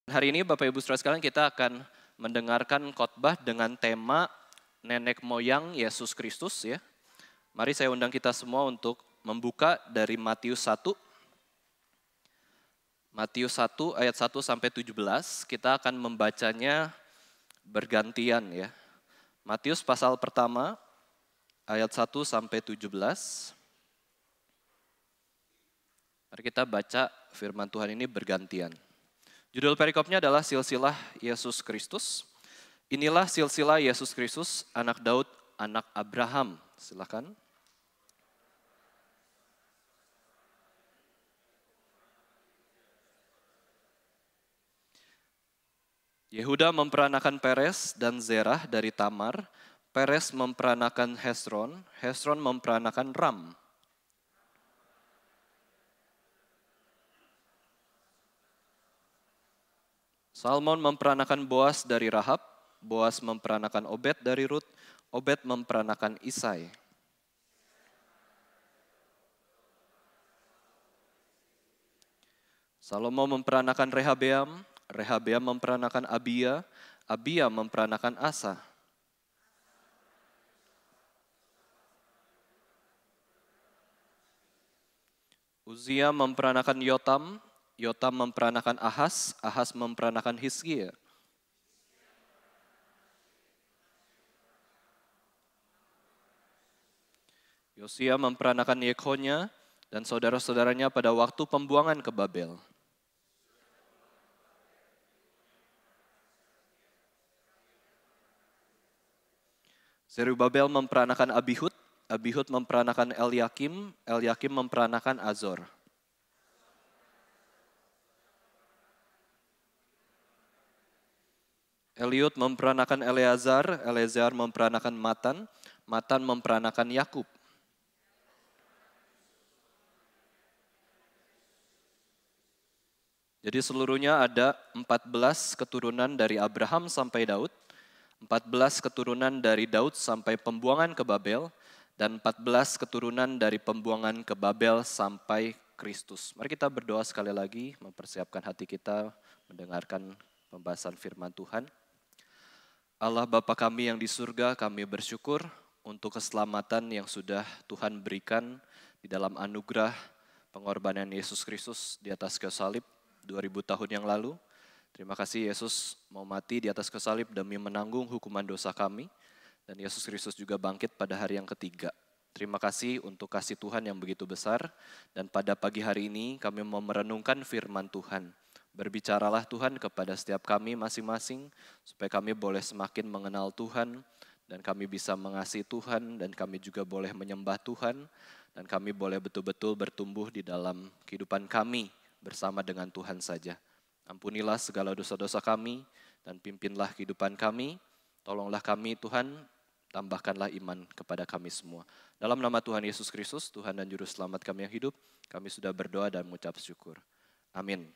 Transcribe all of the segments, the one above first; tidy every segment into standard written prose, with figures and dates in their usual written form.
Hari ini Bapak Ibu Saudara sekalian kita akan mendengarkan khotbah dengan tema nenek moyang Yesus Kristus ya. Mari saya undang kita semua untuk membuka dari Matius 1. Matius 1 ayat 1 sampai 17, kita akan membacanya bergantian ya. Matius pasal pertama ayat 1 sampai 17. Mari kita baca firman Tuhan ini bergantian. Judul perikopnya adalah silsilah Yesus Kristus. Inilah silsilah Yesus Kristus, anak Daud, anak Abraham. Silakan. Yehuda memperanakan Peres dan Zerah dari Tamar. Peres memperanakan Hesron. Hesron memperanakan Ram. Salmon memperanakan Boas dari Rahab, Boas memperanakan Obed dari Rut, Obed memperanakan Isai. Salomo memperanakan Rehabeam, Rehabeam memperanakan Abia, Abia memperanakan Asa. Uzia memperanakan Yotam, Yotam memperanakan Ahas, Ahas memperanakan Hizkia. Yosia memperanakan Yekhonya dan saudara-saudaranya pada waktu pembuangan ke Babel. Zerubabel memperanakan Abihud, Abihud memperanakan Eliakim, Eliakim memperanakan Azor. Eliud memperanakan Eleazar, Eleazar memperanakan Matan, Matan memperanakan Yakub. Jadi seluruhnya ada 14 keturunan dari Abraham sampai Daud, 14 keturunan dari Daud sampai pembuangan ke Babel, dan 14 keturunan dari pembuangan ke Babel sampai Kristus. Mari kita berdoa sekali lagi, mempersiapkan hati kita mendengarkan pembahasan firman Tuhan. Allah Bapa kami yang di surga, kami bersyukur untuk keselamatan yang sudah Tuhan berikan di dalam anugerah pengorbanan Yesus Kristus di atas kayu salib 2000 tahun yang lalu. Terima kasih Yesus mau mati di atas kayu salib demi menanggung hukuman dosa kami. Dan Yesus Kristus juga bangkit pada hari yang ketiga. Terima kasih untuk kasih Tuhan yang begitu besar. Dan pada pagi hari ini kami mau merenungkan firman Tuhan. Berbicaralah Tuhan kepada setiap kami masing-masing, supaya kami boleh semakin mengenal Tuhan, dan kami bisa mengasihi Tuhan, dan kami juga boleh menyembah Tuhan, dan kami boleh betul-betul bertumbuh di dalam kehidupan kami bersama dengan Tuhan saja. Ampunilah segala dosa-dosa kami, dan pimpinlah kehidupan kami. Tolonglah kami Tuhan, tambahkanlah iman kepada kami semua. Dalam nama Tuhan Yesus Kristus, Tuhan dan Juru Selamat kami yang hidup, kami sudah berdoa dan mengucap syukur. Amin.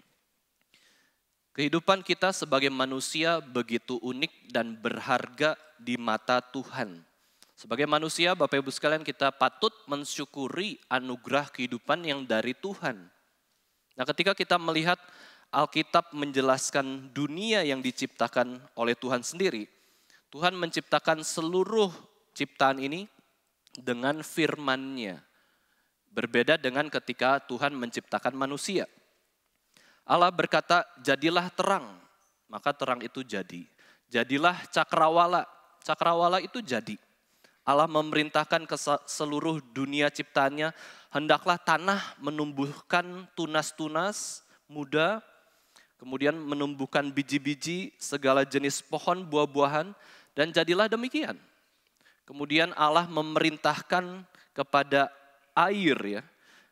Kehidupan kita sebagai manusia begitu unik dan berharga di mata Tuhan. Sebagai manusia, Bapak Ibu sekalian, kita patut mensyukuri anugerah kehidupan yang dari Tuhan. Nah, ketika kita melihat Alkitab menjelaskan dunia yang diciptakan oleh Tuhan sendiri, Tuhan menciptakan seluruh ciptaan ini dengan firman-Nya. Berbeda dengan ketika Tuhan menciptakan manusia. Allah berkata, jadilah terang, maka terang itu jadi. Jadilah cakrawala, cakrawala itu jadi. Allah memerintahkan ke seluruh dunia ciptaannya, hendaklah tanah menumbuhkan tunas-tunas muda, kemudian menumbuhkan biji-biji, segala jenis pohon buah-buahan, dan jadilah demikian. Kemudian Allah memerintahkan kepada air, ya,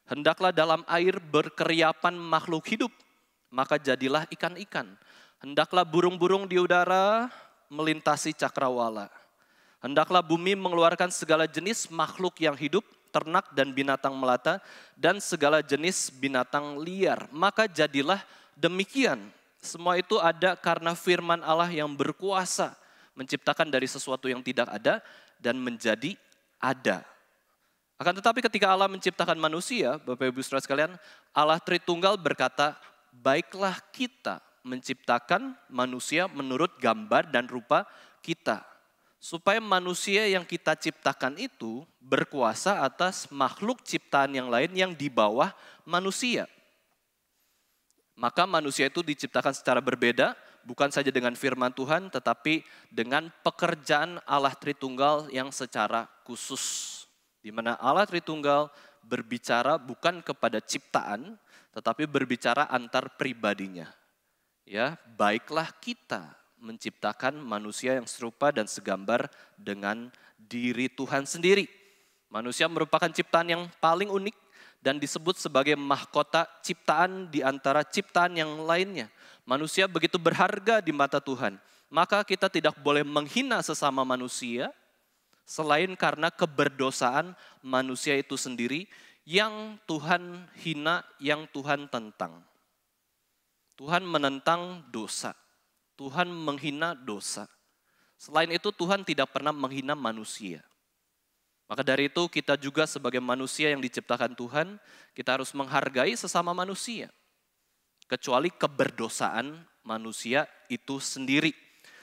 hendaklah dalam air berkeriapan makhluk hidup, maka jadilah ikan-ikan. Hendaklah burung-burung di udara melintasi cakrawala. Hendaklah bumi mengeluarkan segala jenis makhluk yang hidup, ternak dan binatang melata, dan segala jenis binatang liar. Maka jadilah demikian. Semua itu ada karena firman Allah yang berkuasa, menciptakan dari sesuatu yang tidak ada, dan menjadi ada. Akan tetapi ketika Allah menciptakan manusia, Bapak Ibu Saudara sekalian, Allah Tritunggal berkata, baiklah kita menciptakan manusia menurut gambar dan rupa kita. Supaya manusia yang kita ciptakan itu berkuasa atas makhluk ciptaan yang lain yang di bawah manusia. Maka manusia itu diciptakan secara berbeda, bukan saja dengan firman Tuhan, tetapi dengan pekerjaan Allah Tritunggal yang secara khusus. Di mana Allah Tritunggal berbicara bukan kepada ciptaan, tetapi berbicara antar pribadinya. Ya, baiklah kita menciptakan manusia yang serupa dan segambar dengan diri Tuhan sendiri. Manusia merupakan ciptaan yang paling unik dan disebut sebagai mahkota ciptaan di antara ciptaan yang lainnya. Manusia begitu berharga di mata Tuhan. Maka kita tidak boleh menghina sesama manusia, selain karena keberdosaan manusia itu sendiri yang Tuhan hina, yang Tuhan tentang. Tuhan menentang dosa. Tuhan menghina dosa. Selain itu Tuhan tidak pernah menghina manusia. Maka dari itu kita juga sebagai manusia yang diciptakan Tuhan, kita harus menghargai sesama manusia. Kecuali keberdosaan manusia itu sendiri.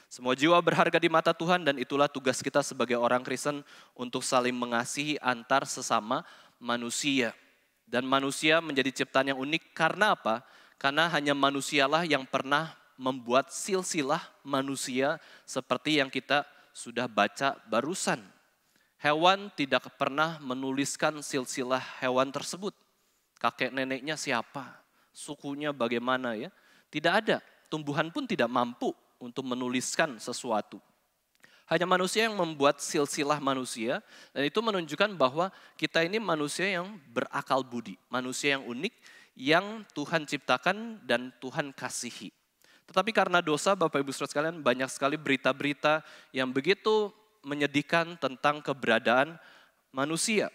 Semua jiwa berharga di mata Tuhan dan itulah tugas kita sebagai orang Kristen untuk saling mengasihi antar sesama manusia. Dan manusia menjadi ciptaan yang unik karena apa? Karena hanya manusialah yang pernah membuat silsilah manusia seperti yang kita sudah baca barusan. Hewan tidak pernah menuliskan silsilah hewan tersebut. Kakek neneknya siapa? Sukunya bagaimana ya? Tidak ada. Tumbuhan pun tidak mampu untuk menuliskan sesuatu. Hanya manusia yang membuat silsilah manusia dan itu menunjukkan bahwa kita ini manusia yang berakal budi. Manusia yang unik yang Tuhan ciptakan dan Tuhan kasihi. Tetapi karena dosa, Bapak Ibu Saudara sekalian, banyak sekali berita-berita yang begitu menyedihkan tentang keberadaan manusia.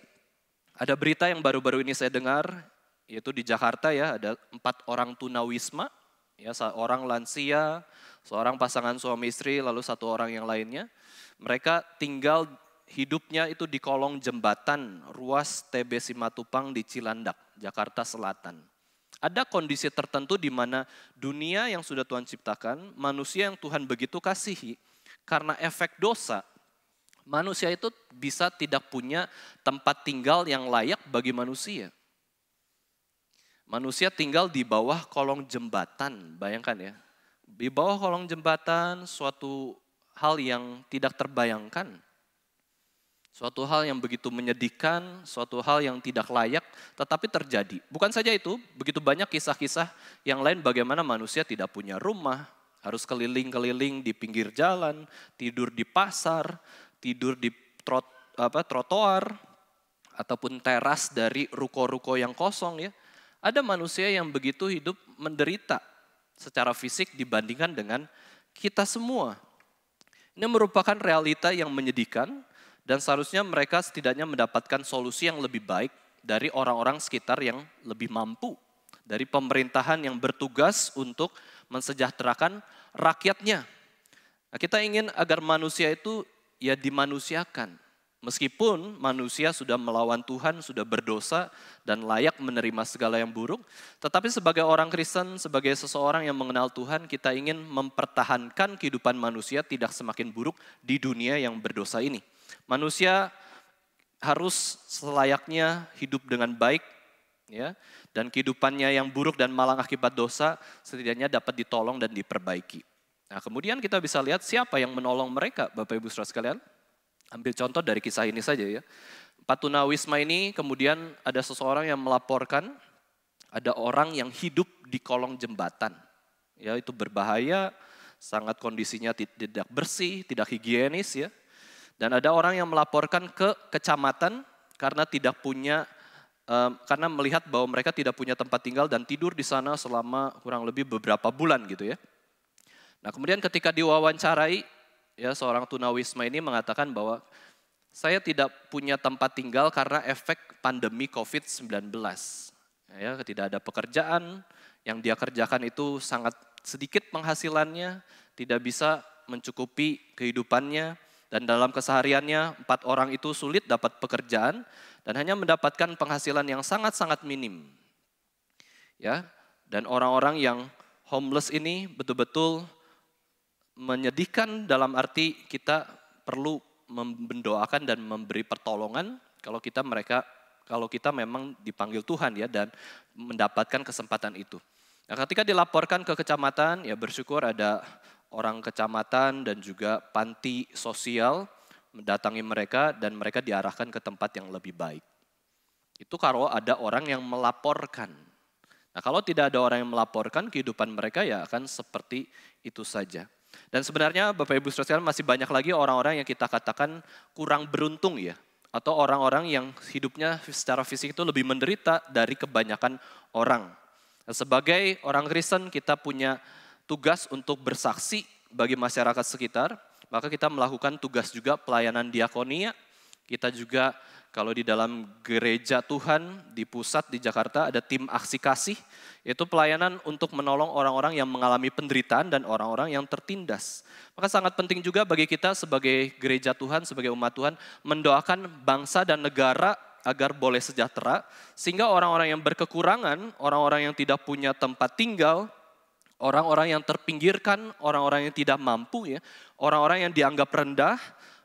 Ada berita yang baru-baru ini saya dengar, yaitu di Jakarta ya, ada 4 orang tunawisma, ya, seorang lansia, seorang pasangan suami istri, lalu 1 orang yang lainnya. Mereka tinggal hidupnya itu di kolong jembatan ruas TB Simatupang di Cilandak, Jakarta Selatan. Ada kondisi tertentu di mana dunia yang sudah Tuhan ciptakan, manusia yang Tuhan begitu kasihi, karena efek dosa, manusia itu bisa tidak punya tempat tinggal yang layak bagi manusia. Manusia tinggal di bawah kolong jembatan, bayangkan ya. Di bawah kolong jembatan suatu hal yang tidak terbayangkan. Suatu hal yang begitu menyedihkan, suatu hal yang tidak layak, tetapi terjadi. Bukan saja itu, begitu banyak kisah-kisah yang lain bagaimana manusia tidak punya rumah, harus keliling-keliling di pinggir jalan, tidur di pasar, tidur di trotoar, ataupun teras dari ruko-ruko yang kosong ya. Ada manusia yang begitu hidup menderita secara fisik dibandingkan dengan kita semua. Ini merupakan realita yang menyedihkan dan seharusnya mereka setidaknya mendapatkan solusi yang lebih baik dari orang-orang sekitar yang lebih mampu. Dari pemerintahan yang bertugas untuk mensejahterakan rakyatnya. Nah, kita ingin agar manusia itu ya dimanusiakan. Meskipun manusia sudah melawan Tuhan, sudah berdosa dan layak menerima segala yang buruk. Tetapi sebagai orang Kristen, sebagai seseorang yang mengenal Tuhan, kita ingin mempertahankan kehidupan manusia tidak semakin buruk di dunia yang berdosa ini. Manusia harus selayaknya hidup dengan baik, ya, dan kehidupannya yang buruk dan malang akibat dosa setidaknya dapat ditolong dan diperbaiki. Nah, kemudian kita bisa lihat siapa yang menolong mereka, Bapak Ibu Saudara sekalian. Ambil contoh dari kisah ini saja ya. 4 tunawisma ini kemudian ada seseorang yang melaporkan ada orang yang hidup di kolong jembatan. Ya, itu berbahaya, sangat kondisinya tidak bersih, tidak higienis ya. Dan ada orang yang melaporkan ke kecamatan karena karena melihat bahwa mereka tidak punya tempat tinggal dan tidur di sana selama kurang lebih beberapa bulan gitu ya. Nah, kemudian ketika diwawancarai, ya, seorang tunawisma ini mengatakan bahwa saya tidak punya tempat tinggal karena efek pandemi COVID-19. Ya, tidak ada pekerjaan, yang dia kerjakan itu sangat sedikit penghasilannya, tidak bisa mencukupi kehidupannya, dan dalam kesehariannya 4 orang itu sulit dapat pekerjaan dan hanya mendapatkan penghasilan yang sangat-sangat minim. Ya, dan orang-orang yang homeless ini betul-betul menyedihkan dalam arti kita perlu mendoakan dan memberi pertolongan kalau kita memang dipanggil Tuhan ya dan mendapatkan kesempatan itu. Nah, ketika dilaporkan ke kecamatan, ya bersyukur ada orang kecamatan dan juga panti sosial mendatangi mereka dan mereka diarahkan ke tempat yang lebih baik. Itu kalau ada orang yang melaporkan. Nah, kalau tidak ada orang yang melaporkan, kehidupan mereka ya akan seperti itu saja. Dan sebenarnya Bapak Ibu Saudara masih banyak lagi orang-orang yang kita katakan kurang beruntung ya. Atau orang-orang yang hidupnya secara fisik itu lebih menderita dari kebanyakan orang. Nah, sebagai orang Kristen kita punya tugas untuk bersaksi bagi masyarakat sekitar. Maka kita melakukan tugas juga pelayanan diakonia. Kita juga kalau di dalam gereja Tuhan di pusat di Jakarta ada tim aksi kasih. Yaitu pelayanan untuk menolong orang-orang yang mengalami penderitaan dan orang-orang yang tertindas. Maka sangat penting juga bagi kita sebagai gereja Tuhan, sebagai umat Tuhan, mendoakan bangsa dan negara agar boleh sejahtera. Sehingga orang-orang yang berkekurangan, orang-orang yang tidak punya tempat tinggal, orang-orang yang terpinggirkan, orang-orang yang tidak mampu, ya, orang-orang yang dianggap rendah,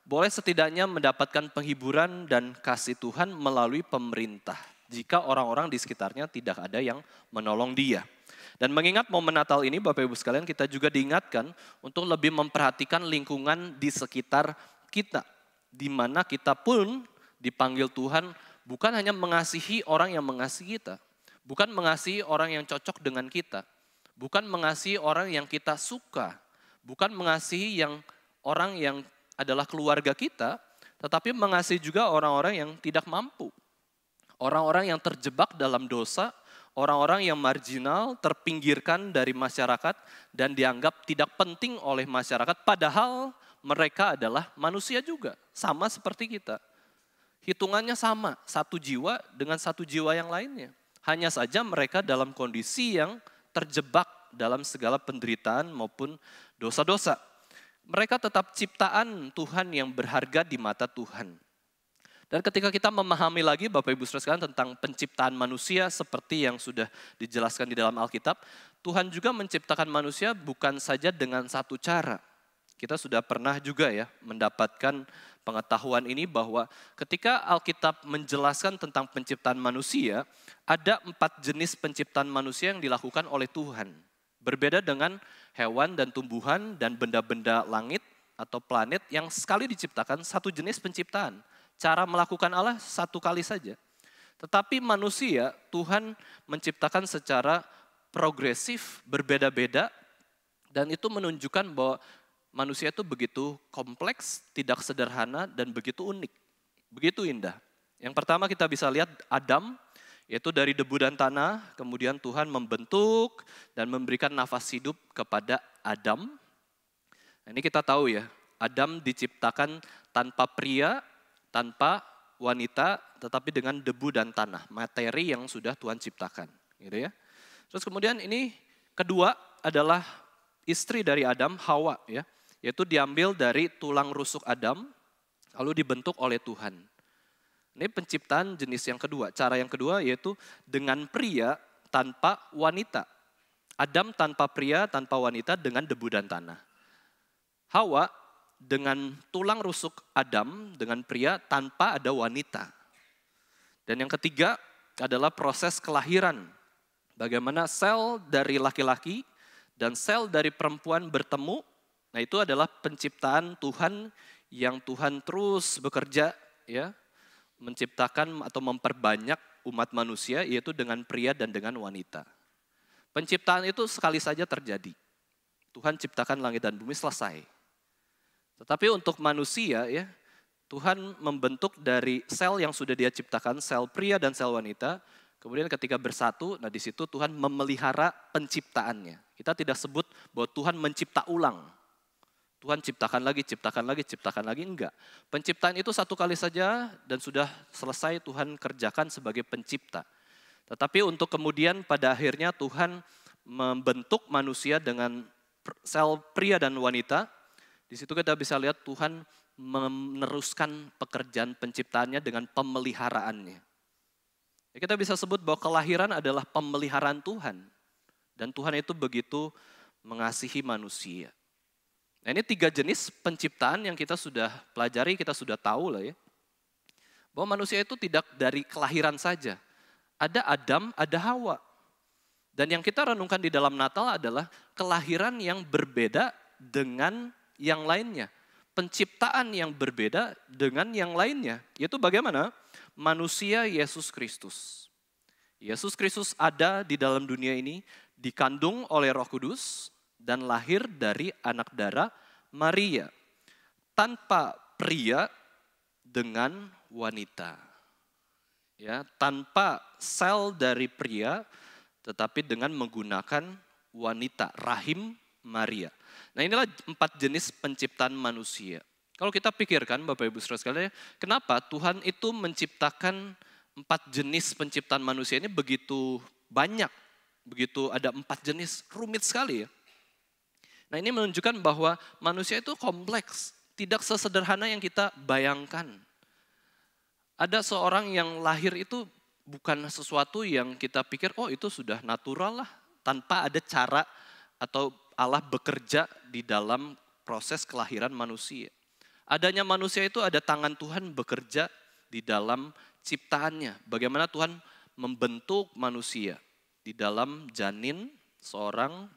boleh setidaknya mendapatkan penghiburan dan kasih Tuhan melalui pemerintah. Jika orang-orang di sekitarnya tidak ada yang menolong dia. Dan mengingat momen Natal ini Bapak Ibu sekalian kita juga diingatkan untuk lebih memperhatikan lingkungan di sekitar kita. Di mana kita pun dipanggil Tuhan bukan hanya mengasihi orang yang mengasihi kita. Bukan mengasihi orang yang cocok dengan kita. Bukan mengasihi orang yang kita suka. Bukan mengasihi orang yang adalah keluarga kita. Tetapi mengasihi juga orang-orang yang tidak mampu. Orang-orang yang terjebak dalam dosa, orang-orang yang marginal, terpinggirkan dari masyarakat dan dianggap tidak penting oleh masyarakat. Padahal mereka adalah manusia juga, sama seperti kita. Hitungannya sama, satu jiwa dengan satu jiwa yang lainnya. Hanya saja mereka dalam kondisi yang terjebak dalam segala penderitaan maupun dosa-dosa. Mereka tetap ciptaan Tuhan yang berharga di mata Tuhan. Dan ketika kita memahami lagi Bapak Ibu Saudara sekalian tentang penciptaan manusia seperti yang sudah dijelaskan di dalam Alkitab, Tuhan juga menciptakan manusia bukan saja dengan satu cara. Kita sudah pernah juga ya mendapatkan pengetahuan ini bahwa ketika Alkitab menjelaskan tentang penciptaan manusia, ada 4 jenis penciptaan manusia yang dilakukan oleh Tuhan. Berbeda dengan hewan dan tumbuhan dan benda-benda langit atau planet yang sekali diciptakan satu jenis penciptaan. Cara melakukan Allah satu kali saja. Tetapi manusia Tuhan menciptakan secara progresif, berbeda-beda. Dan itu menunjukkan bahwa manusia itu begitu kompleks, tidak sederhana, dan begitu unik. Begitu indah. Yang pertama kita bisa lihat Adam, yaitu dari debu dan tanah. Kemudian Tuhan membentuk dan memberikan nafas hidup kepada Adam. Nah, ini kita tahu ya, Adam diciptakan tanpa pria, tanpa wanita, tetapi dengan debu dan tanah, materi yang sudah Tuhan ciptakan, gitu ya. Terus kemudian ini kedua adalah istri dari Adam, Hawa, ya, yaitu diambil dari tulang rusuk Adam, lalu dibentuk oleh Tuhan. Ini penciptaan jenis yang kedua. Cara yang kedua yaitu dengan pria tanpa wanita. Adam tanpa pria, tanpa wanita dengan debu dan tanah. Hawa dengan tulang rusuk Adam, dengan pria tanpa ada wanita. Dan yang ketiga adalah proses kelahiran. Bagaimana sel dari laki-laki dan sel dari perempuan bertemu. Nah itu adalah penciptaan Tuhan yang Tuhan terus bekerja ya, menciptakan atau memperbanyak umat manusia yaitu dengan pria dan dengan wanita. Penciptaan itu sekali saja terjadi. Tuhan ciptakan langit dan bumi selesai. Tetapi untuk manusia ya, Tuhan membentuk dari sel yang sudah Dia ciptakan, sel pria dan sel wanita. Kemudian ketika bersatu, nah di situ Tuhan memelihara penciptaannya. Kita tidak sebut bahwa Tuhan mencipta ulang. Tuhan ciptakan lagi, enggak. Penciptaan itu satu kali saja dan sudah selesai Tuhan kerjakan sebagai pencipta. Tetapi untuk kemudian pada akhirnya Tuhan membentuk manusia dengan sel pria dan wanita. Di situ kita bisa lihat Tuhan meneruskan pekerjaan penciptaannya dengan pemeliharaannya. Ya, kita bisa sebut bahwa kelahiran adalah pemeliharaan Tuhan. Dan Tuhan itu begitu mengasihi manusia. Nah, ini 3 jenis penciptaan yang kita sudah pelajari, kita sudah tahu lah ya. Bahwa manusia itu tidak dari kelahiran saja. Ada Adam, ada Hawa. Dan yang kita renungkan di dalam Natal adalah kelahiran yang berbeda dengan yang lainnya. Penciptaan yang berbeda dengan yang lainnya. Yaitu bagaimana? Manusia Yesus Kristus. Yesus Kristus ada di dalam dunia ini, dikandung oleh Roh Kudus, dan lahir dari anak darah Maria. Tanpa pria dengan wanita. Ya, tanpa sel dari pria, tetapi dengan menggunakan wanita, rahim Maria. Nah, inilah 4 jenis penciptaan manusia. Kalau kita pikirkan Bapak Ibu Saudara sekalian, kenapa Tuhan itu menciptakan 4 jenis penciptaan manusia ini begitu banyak, begitu ada 4 jenis, rumit sekali ya. Nah, ini menunjukkan bahwa manusia itu kompleks, tidak sesederhana yang kita bayangkan. Ada seorang yang lahir itu bukan sesuatu yang kita pikir, oh itu sudah natural lah, tanpa ada cara atau Allah bekerja di dalam proses kelahiran manusia. Adanya manusia itu ada tangan Tuhan bekerja di dalam ciptaannya. Bagaimana Tuhan membentuk manusia di dalam janin seorang,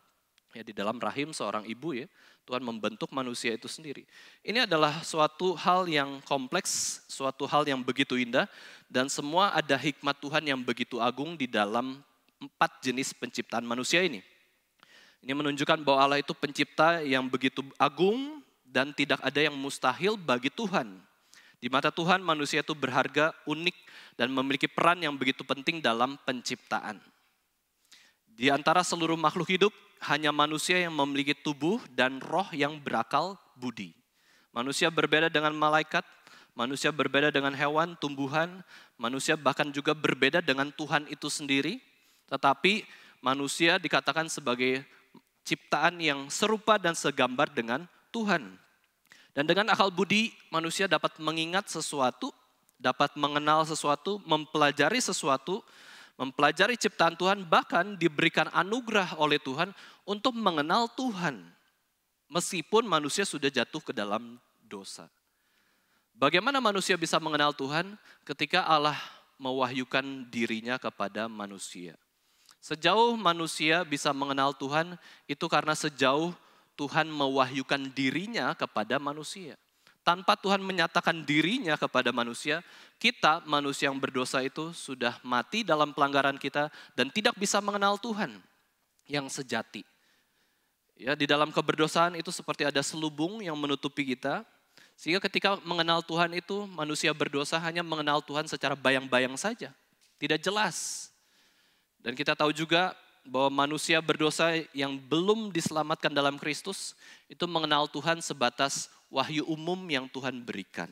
ya di dalam rahim seorang ibu ya. Tuhan membentuk manusia itu sendiri. Ini adalah suatu hal yang kompleks, suatu hal yang begitu indah, dan semua ada hikmat Tuhan yang begitu agung di dalam 4 jenis penciptaan manusia ini. Ini menunjukkan bahwa Allah itu pencipta yang begitu agung dan tidak ada yang mustahil bagi Tuhan. Di mata Tuhan manusia itu berharga, unik, dan memiliki peran yang begitu penting dalam penciptaan. Di antara seluruh makhluk hidup, hanya manusia yang memiliki tubuh dan roh yang berakal budi. Manusia berbeda dengan malaikat, manusia berbeda dengan hewan, tumbuhan, manusia bahkan juga berbeda dengan Tuhan itu sendiri. Tetapi manusia dikatakan sebagai ciptaan yang serupa dan segambar dengan Tuhan. Dan dengan akal budi, manusia dapat mengingat sesuatu, dapat mengenal sesuatu, mempelajari sesuatu, mempelajari ciptaan Tuhan, bahkan diberikan anugerah oleh Tuhan untuk mengenal Tuhan. Meskipun manusia sudah jatuh ke dalam dosa. Bagaimana manusia bisa mengenal Tuhan ketika Allah mewahyukan dirinya kepada manusia? Sejauh manusia bisa mengenal Tuhan, itu karena sejauh Tuhan mewahyukan dirinya kepada manusia. Tanpa Tuhan menyatakan dirinya kepada manusia, kita manusia yang berdosa itu sudah mati dalam pelanggaran kita dan tidak bisa mengenal Tuhan yang sejati. Ya, di dalam keberdosaan itu seperti ada selubung yang menutupi kita, sehingga ketika mengenal Tuhan itu manusia berdosa hanya mengenal Tuhan secara bayang-bayang saja, tidak jelas. Dan kita tahu juga bahwa manusia berdosa yang belum diselamatkan dalam Kristus itu mengenal Tuhan sebatas wahyu umum yang Tuhan berikan.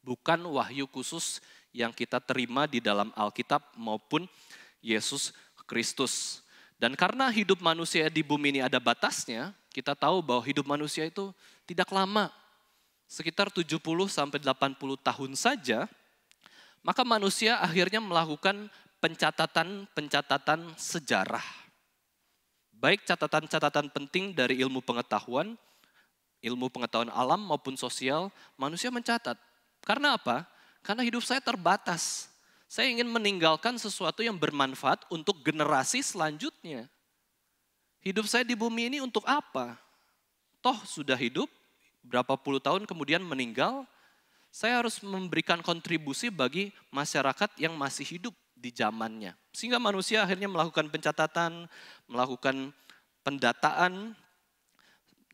Bukan wahyu khusus yang kita terima di dalam Alkitab maupun Yesus Kristus. Dan karena hidup manusia di bumi ini ada batasnya, kita tahu bahwa hidup manusia itu tidak lama. Sekitar 70 sampai 80 tahun saja, maka manusia akhirnya melakukan pencatatan sejarah. Baik catatan-catatan penting dari ilmu pengetahuan alam maupun sosial, manusia mencatat. Karena apa? Karena hidup saya terbatas. Saya ingin meninggalkan sesuatu yang bermanfaat untuk generasi selanjutnya. Hidup saya di bumi ini untuk apa? Toh sudah hidup, berapa puluh tahun kemudian meninggal, saya harus memberikan kontribusi bagi masyarakat yang masih hidup di zamannya. Sehingga manusia akhirnya melakukan pencatatan, melakukan pendataan,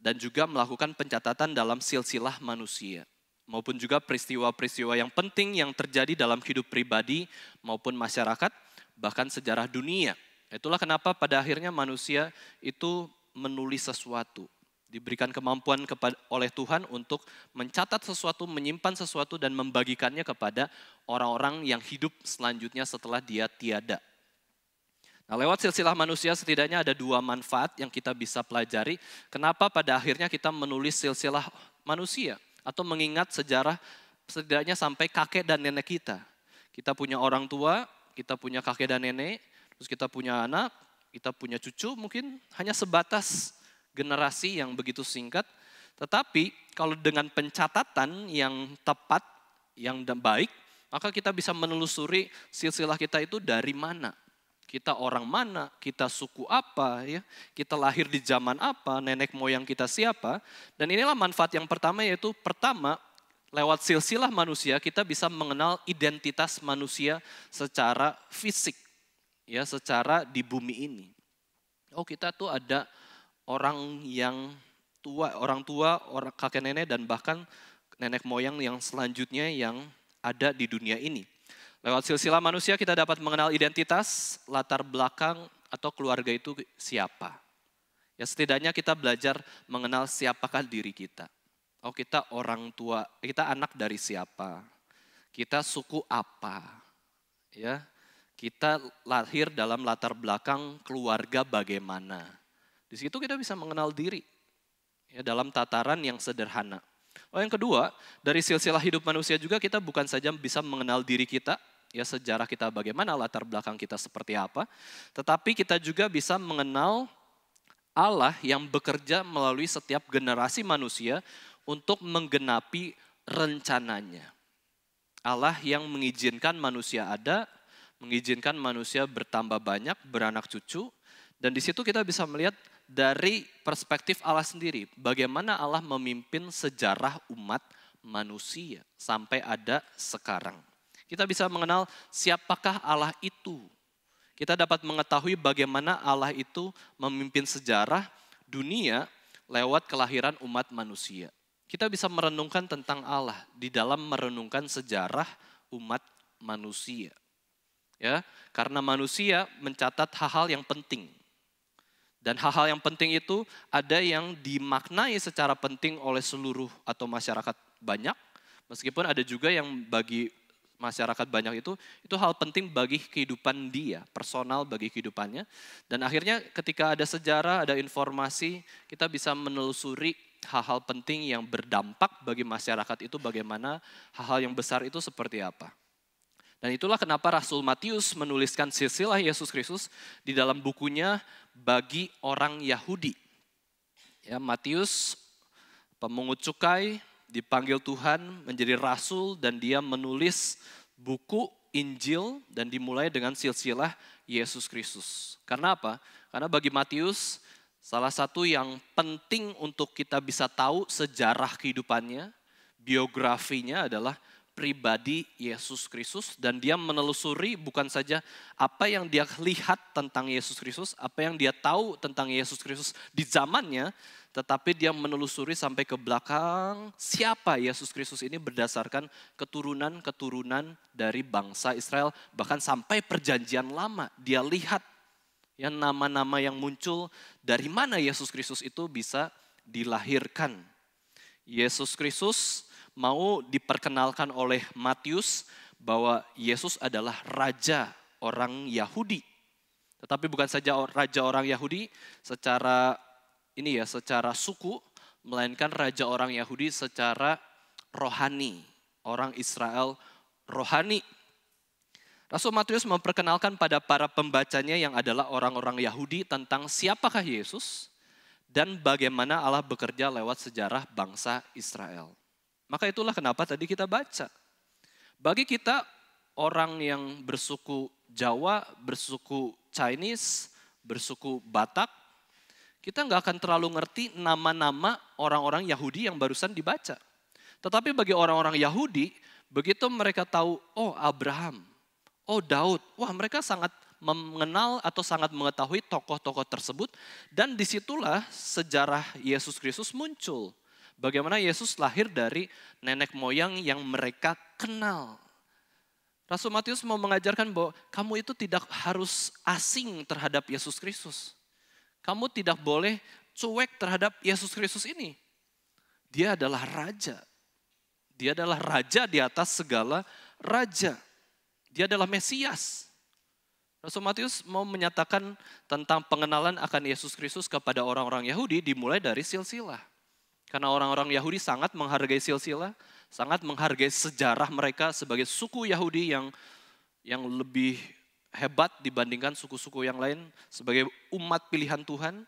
dan juga melakukan pencatatan dalam silsilah manusia. Maupun juga peristiwa-peristiwa yang penting yang terjadi dalam hidup pribadi maupun masyarakat, bahkan sejarah dunia. Itulah kenapa pada akhirnya manusia itu menulis sesuatu. Diberikan kemampuan oleh Tuhan untuk mencatat sesuatu, menyimpan sesuatu, dan membagikannya kepada orang-orang yang hidup selanjutnya setelah dia tiada. Nah, lewat silsilah manusia setidaknya ada 2 manfaat yang kita bisa pelajari. Kenapa pada akhirnya kita menulis silsilah manusia atau mengingat sejarah setidaknya sampai kakek dan nenek kita. Kita punya orang tua, kita punya kakek dan nenek, terus kita punya anak, kita punya cucu mungkin hanya sebatas generasi yang begitu singkat. Tetapi kalau dengan pencatatan yang tepat, yang baik, maka kita bisa menelusuri silsilah kita itu dari mana. Kita orang mana, kita suku apa, ya, kita lahir di zaman apa, nenek moyang kita siapa. Dan inilah manfaat yang pertama, yaitu pertama, lewat silsilah manusia kita bisa mengenal identitas manusia secara fisik, ya, secara di bumi ini. Oh, kita tuh ada orang yang tua, orang kakek nenek dan bahkan nenek moyang yang selanjutnya yang ada di dunia ini. Lewat silsilah manusia kita dapat mengenal identitas, latar belakang atau keluarga itu siapa. Ya, setidaknya kita belajar mengenal siapakah diri kita. Oh, kita orang tua, kita anak dari siapa? Kita suku apa? Ya, kita lahir dalam latar belakang keluarga bagaimana. Di situ kita bisa mengenal diri, ya, dalam tataran yang sederhana. Oh, yang kedua, dari silsilah hidup manusia juga kita bukan saja bisa mengenal diri kita, ya, sejarah kita bagaimana, latar belakang kita seperti apa, tetapi kita juga bisa mengenal Allah yang bekerja melalui setiap generasi manusia untuk menggenapi rencananya. Allah yang mengizinkan manusia ada, mengizinkan manusia bertambah banyak, beranak cucu, dan di situ kita bisa melihat dari perspektif Allah sendiri, bagaimana Allah memimpin sejarah umat manusia sampai ada sekarang. Kita bisa mengenal siapakah Allah itu. Kita dapat mengetahui bagaimana Allah itu memimpin sejarah dunia lewat kelahiran umat manusia. Kita bisa merenungkan tentang Allah di dalam merenungkan sejarah umat manusia. Ya, karena manusia mencatat hal-hal yang penting. Dan hal-hal yang penting itu ada yang dimaknai secara penting oleh seluruh atau masyarakat banyak. Meskipun ada juga yang bagi masyarakat banyak itu hal penting bagi kehidupan dia, personal bagi kehidupannya. Dan akhirnya ketika ada sejarah, ada informasi, kita bisa menelusuri hal-hal penting yang berdampak bagi masyarakat itu bagaimana, hal-hal yang besar itu seperti apa. Dan itulah kenapa Rasul Matius menuliskan silsilah Yesus Kristus di dalam bukunya bagi orang Yahudi. Ya, Matius, pemungut cukai, dipanggil Tuhan menjadi rasul dan dia menulis buku Injil dan dimulai dengan silsilah Yesus Kristus. Karena apa? Karena bagi Matius, salah satu yang penting untuk kita bisa tahu sejarah kehidupannya, biografinya adalah pribadi Yesus Kristus, dan dia menelusuri bukan saja apa yang dia lihat tentang Yesus Kristus, apa yang dia tahu tentang Yesus Kristus di zamannya, tetapi dia menelusuri sampai ke belakang siapa Yesus Kristus ini berdasarkan keturunan-keturunan dari bangsa Israel, bahkan sampai perjanjian lama. Dia lihat ya nama-nama yang muncul dari mana Yesus Kristus itu bisa dilahirkan. Yesus Kristus mau diperkenalkan oleh Matius bahwa Yesus adalah raja orang Yahudi. Tetapi bukan saja raja orang Yahudi secara suku, melainkan raja orang Yahudi secara rohani, orang Israel rohani. Rasul Matius memperkenalkan pada para pembacanya yang adalah orang-orang Yahudi tentang siapakah Yesus dan bagaimana Allah bekerja lewat sejarah bangsa Israel. Maka itulah kenapa tadi kita baca. Bagi kita orang yang bersuku Jawa, bersuku Chinese, bersuku Batak, kita nggak akan terlalu ngerti nama-nama orang-orang Yahudi yang barusan dibaca. Tetapi bagi orang-orang Yahudi, begitu mereka tahu, oh Abraham, oh Daud, wah mereka sangat mengenal atau sangat mengetahui tokoh-tokoh tersebut. Dan disitulah sejarah Yesus Kristus muncul. Bagaimana Yesus lahir dari nenek moyang yang mereka kenal. Rasul Matius mau mengajarkan bahwa kamu itu tidak harus asing terhadap Yesus Kristus. Kamu tidak boleh cuek terhadap Yesus Kristus ini. Dia adalah raja. Dia adalah raja di atas segala raja. Dia adalah Mesias. Rasul Matius mau menyatakan tentang pengenalan akan Yesus Kristus kepada orang-orang Yahudi dimulai dari silsilah. Karena orang-orang Yahudi sangat menghargai silsilah, sangat menghargai sejarah mereka sebagai suku Yahudi yang lebih hebat dibandingkan suku-suku yang lain sebagai umat pilihan Tuhan.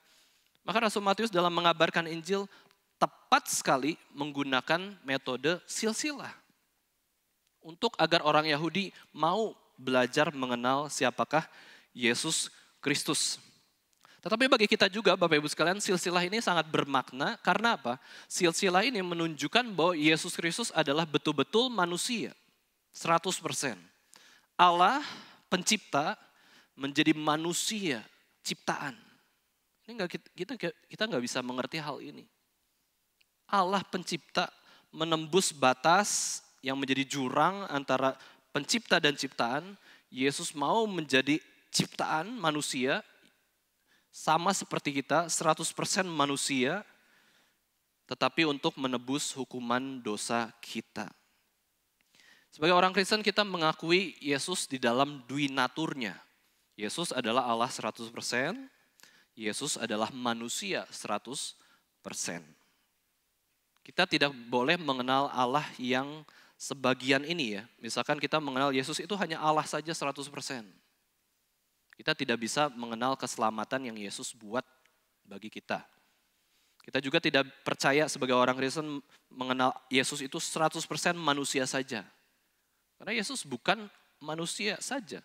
Maka Rasul Matius dalam mengabarkan Injil tepat sekali menggunakan metode silsilah. Untuk agar orang Yahudi mau belajar mengenal siapakah Yesus Kristus. Tetapi bagi kita juga Bapak Ibu sekalian, silsilah ini sangat bermakna karena apa? Silsilah ini menunjukkan bahwa Yesus Kristus adalah betul-betul manusia, 100%. Allah pencipta menjadi manusia ciptaan. Ini kita nggak bisa mengerti hal ini. Allah pencipta menembus batas yang menjadi jurang antara pencipta dan ciptaan. Yesus mau menjadi ciptaan manusia sama seperti kita, 100% manusia, tetapi untuk menebus hukuman dosa kita. Sebagai orang Kristen kita mengakui Yesus di dalam dui naturnya. Yesus adalah Allah 100%, Yesus adalah manusia 100%. Kita tidak boleh mengenal Allah yang sebagian ini ya. Misalkan kita mengenal Yesus itu hanya Allah saja 100%. Kita tidak bisa mengenal keselamatan yang Yesus buat bagi kita. Kita juga tidak percaya sebagai orang Kristen mengenal Yesus itu 100% manusia saja. Karena Yesus bukan manusia saja.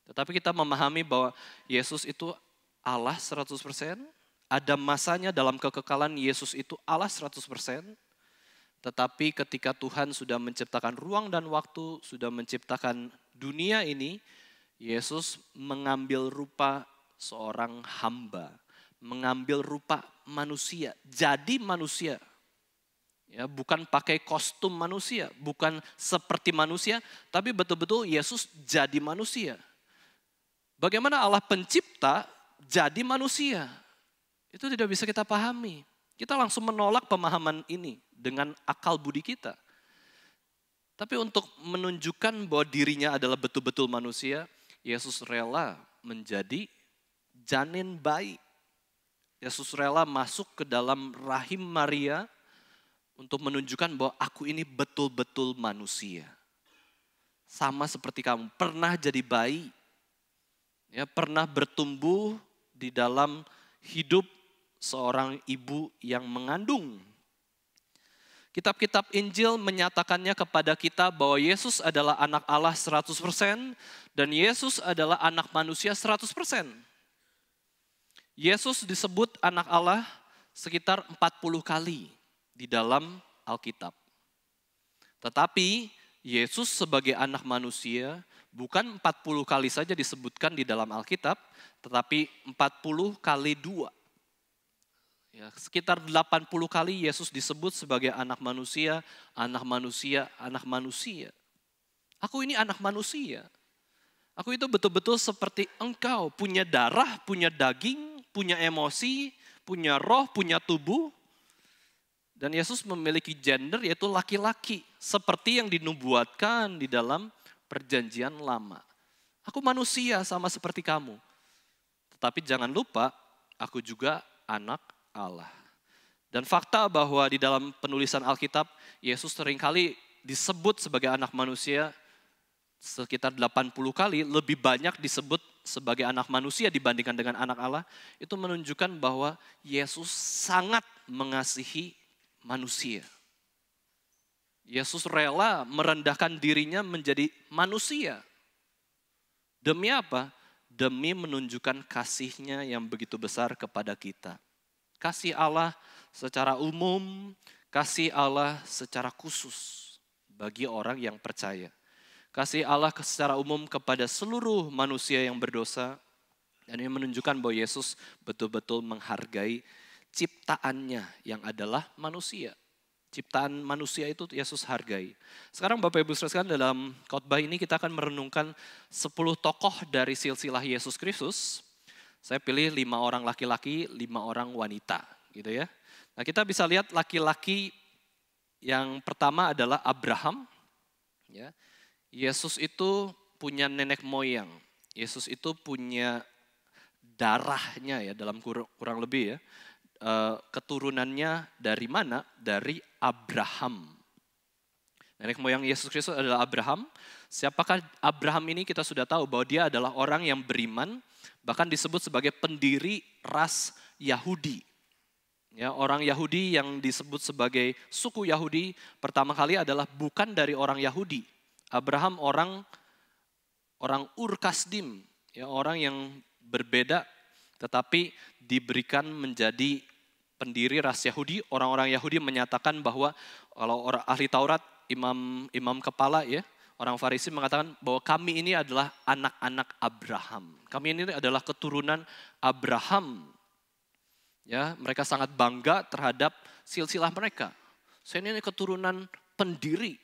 Tetapi kita memahami bahwa Yesus itu Allah 100%, ada masanya dalam kekekalan Yesus itu Allah 100%, tetapi ketika Tuhan sudah menciptakan ruang dan waktu, sudah menciptakan dunia ini, Yesus mengambil rupa seorang hamba, mengambil rupa manusia, jadi manusia. Ya, bukan pakai kostum manusia, bukan seperti manusia, tapi betul-betul Yesus jadi manusia. Bagaimana Allah pencipta jadi manusia? Itu tidak bisa kita pahami. Kita langsung menolak pemahaman ini dengan akal budi kita. Tapi untuk menunjukkan bahwa dirinya adalah betul-betul manusia, Yesus rela menjadi janin bayi. Yesus rela masuk ke dalam rahim Maria untuk menunjukkan bahwa aku ini betul-betul manusia. Sama seperti kamu, pernah jadi bayi, ya, pernah bertumbuh di dalam hidup seorang ibu yang mengandung. Kitab-kitab Injil menyatakannya kepada kita bahwa Yesus adalah anak Allah 100% dan Yesus adalah anak manusia 100%. Yesus disebut anak Allah sekitar 40 kali di dalam Alkitab. Tetapi Yesus sebagai anak manusia bukan 40 kali saja disebutkan di dalam Alkitab, tetapi 40 kali 2. Ya, sekitar 80 kali Yesus disebut sebagai anak manusia, anak manusia, anak manusia. Aku ini anak manusia. Aku itu betul-betul seperti engkau, punya darah, punya daging, punya emosi, punya roh, punya tubuh. Dan Yesus memiliki gender yaitu laki-laki, seperti yang dinubuatkan di dalam perjanjian lama. Aku manusia sama seperti kamu. Tetapi jangan lupa, aku juga anak Allah. Dan fakta bahwa di dalam penulisan Alkitab, Yesus seringkali disebut sebagai anak manusia sekitar 80 kali, lebih banyak disebut sebagai anak manusia dibandingkan dengan anak Allah, itu menunjukkan bahwa Yesus sangat mengasihi manusia. Yesus rela merendahkan dirinya menjadi manusia. Demi apa? Demi menunjukkan kasihnya yang begitu besar kepada kita. Kasih Allah secara umum, kasih Allah secara khusus bagi orang yang percaya. Kasih Allah secara umum kepada seluruh manusia yang berdosa. Dan ini menunjukkan bahwa Yesus betul-betul menghargai ciptaannya yang adalah manusia. Ciptaan manusia itu Yesus hargai. Sekarang Bapak Ibu sekalian dalam khotbah ini kita akan merenungkan 10 tokoh dari silsilah Yesus Kristus. Saya pilih 5 orang laki-laki, 5 orang wanita, gitu ya. Nah, kita bisa lihat laki-laki yang pertama adalah Abraham. Ya. Yesus itu punya nenek moyang. Yesus itu punya darahnya ya dalam kurang lebih ya. Keturunannya dari mana? Dari Abraham. Nenek moyang Yesus Kristus adalah Abraham. Siapakah Abraham ini? Kita sudah tahu bahwa dia adalah orang yang beriman, bahkan disebut sebagai pendiri ras Yahudi. Ya, orang Yahudi yang disebut sebagai suku Yahudi pertama kali adalah bukan dari orang Yahudi. Abraham orang Ur Kasdim, ya, orang yang berbeda tetapi diberikan menjadi pendiri ras Yahudi. Orang-orang Yahudi menyatakan bahwa kalau orang ahli Taurat, imam kepala, ya, orang Farisi mengatakan bahwa kami ini adalah anak-anak Abraham. Kami ini adalah keturunan Abraham. Ya, mereka sangat bangga terhadap silsilah mereka. Saya ini keturunan pendiri.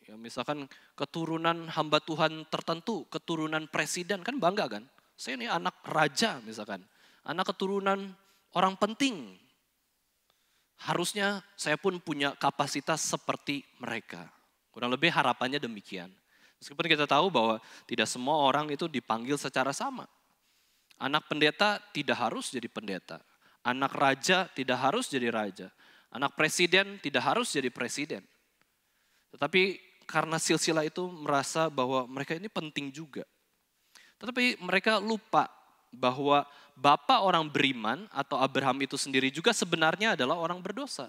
Ya, misalkan keturunan hamba Tuhan tertentu, keturunan presiden, kan bangga kan? Saya ini anak raja misalkan, anak keturunan orang penting. Harusnya saya pun punya kapasitas seperti mereka. Kurang lebih harapannya demikian. Meskipun kita tahu bahwa tidak semua orang itu dipanggil secara sama. Anak pendeta tidak harus jadi pendeta. Anak raja tidak harus jadi raja. Anak presiden tidak harus jadi presiden. Tetapi karena silsilah itu merasa bahwa mereka ini penting juga. Tetapi mereka lupa bahwa bapak orang beriman atau Abraham itu sendiri juga sebenarnya adalah orang berdosa.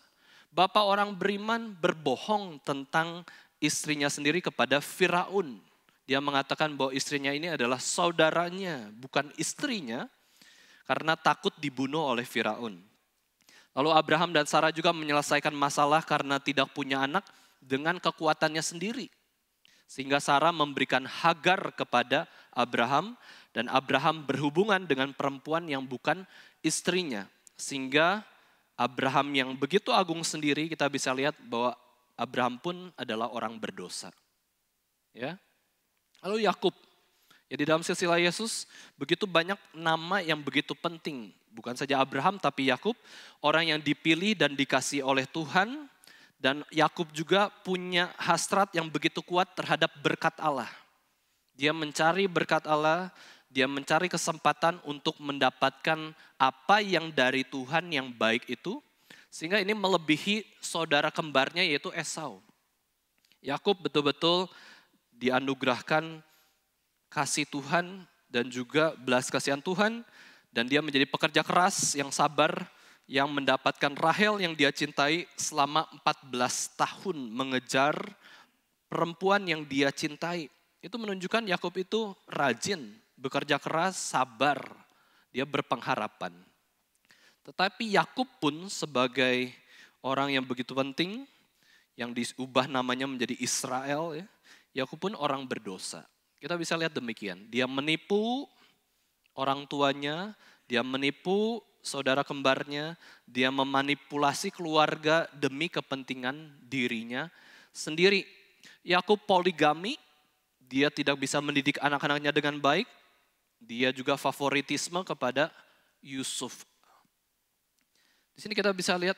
Bapak orang beriman berbohong tentang istrinya sendiri kepada Firaun. Dia mengatakan bahwa istrinya ini adalah saudaranya, bukan istrinya, karena takut dibunuh oleh Firaun. Lalu Abraham dan Sarah juga menyelesaikan masalah karena tidak punya anak dengan kekuatannya sendiri. Sehingga Sarah memberikan Hagar kepada Abraham dan Abraham berhubungan dengan perempuan yang bukan istrinya. Sehingga Abraham yang begitu agung sendiri, kita bisa lihat bahwa Abraham pun adalah orang berdosa. Ya. Lalu Yakub. Ya, di dalam silsilah Yesus begitu banyak nama yang begitu penting. Bukan saja Abraham tapi Yakub, orang yang dipilih dan dikasih oleh Tuhan. Dan Yakub juga punya hasrat yang begitu kuat terhadap berkat Allah. Dia mencari berkat Allah, dia mencari kesempatan untuk mendapatkan apa yang dari Tuhan yang baik itu. Sehingga ini melebihi saudara kembarnya yaitu Esau. Yakub betul-betul dianugerahkan kasih Tuhan dan juga belas kasihan Tuhan. Dan dia menjadi pekerja keras yang sabar, yang mendapatkan Rahel yang dia cintai selama 14 tahun mengejar perempuan yang dia cintai. Itu menunjukkan Yakub itu rajin, bekerja keras, sabar. Dia berpengharapan. Tetapi Yakub pun sebagai orang yang begitu penting, yang diubah namanya menjadi Israel, ya, Yakub pun orang berdosa. Kita bisa lihat demikian. Dia menipu orang tuanya, dia menipu saudara kembarnya, dia memanipulasi keluarga demi kepentingan dirinya sendiri. Yakub poligami, dia tidak bisa mendidik anak-anaknya dengan baik. Dia juga favoritisme kepada Yusuf. Di sini kita bisa lihat,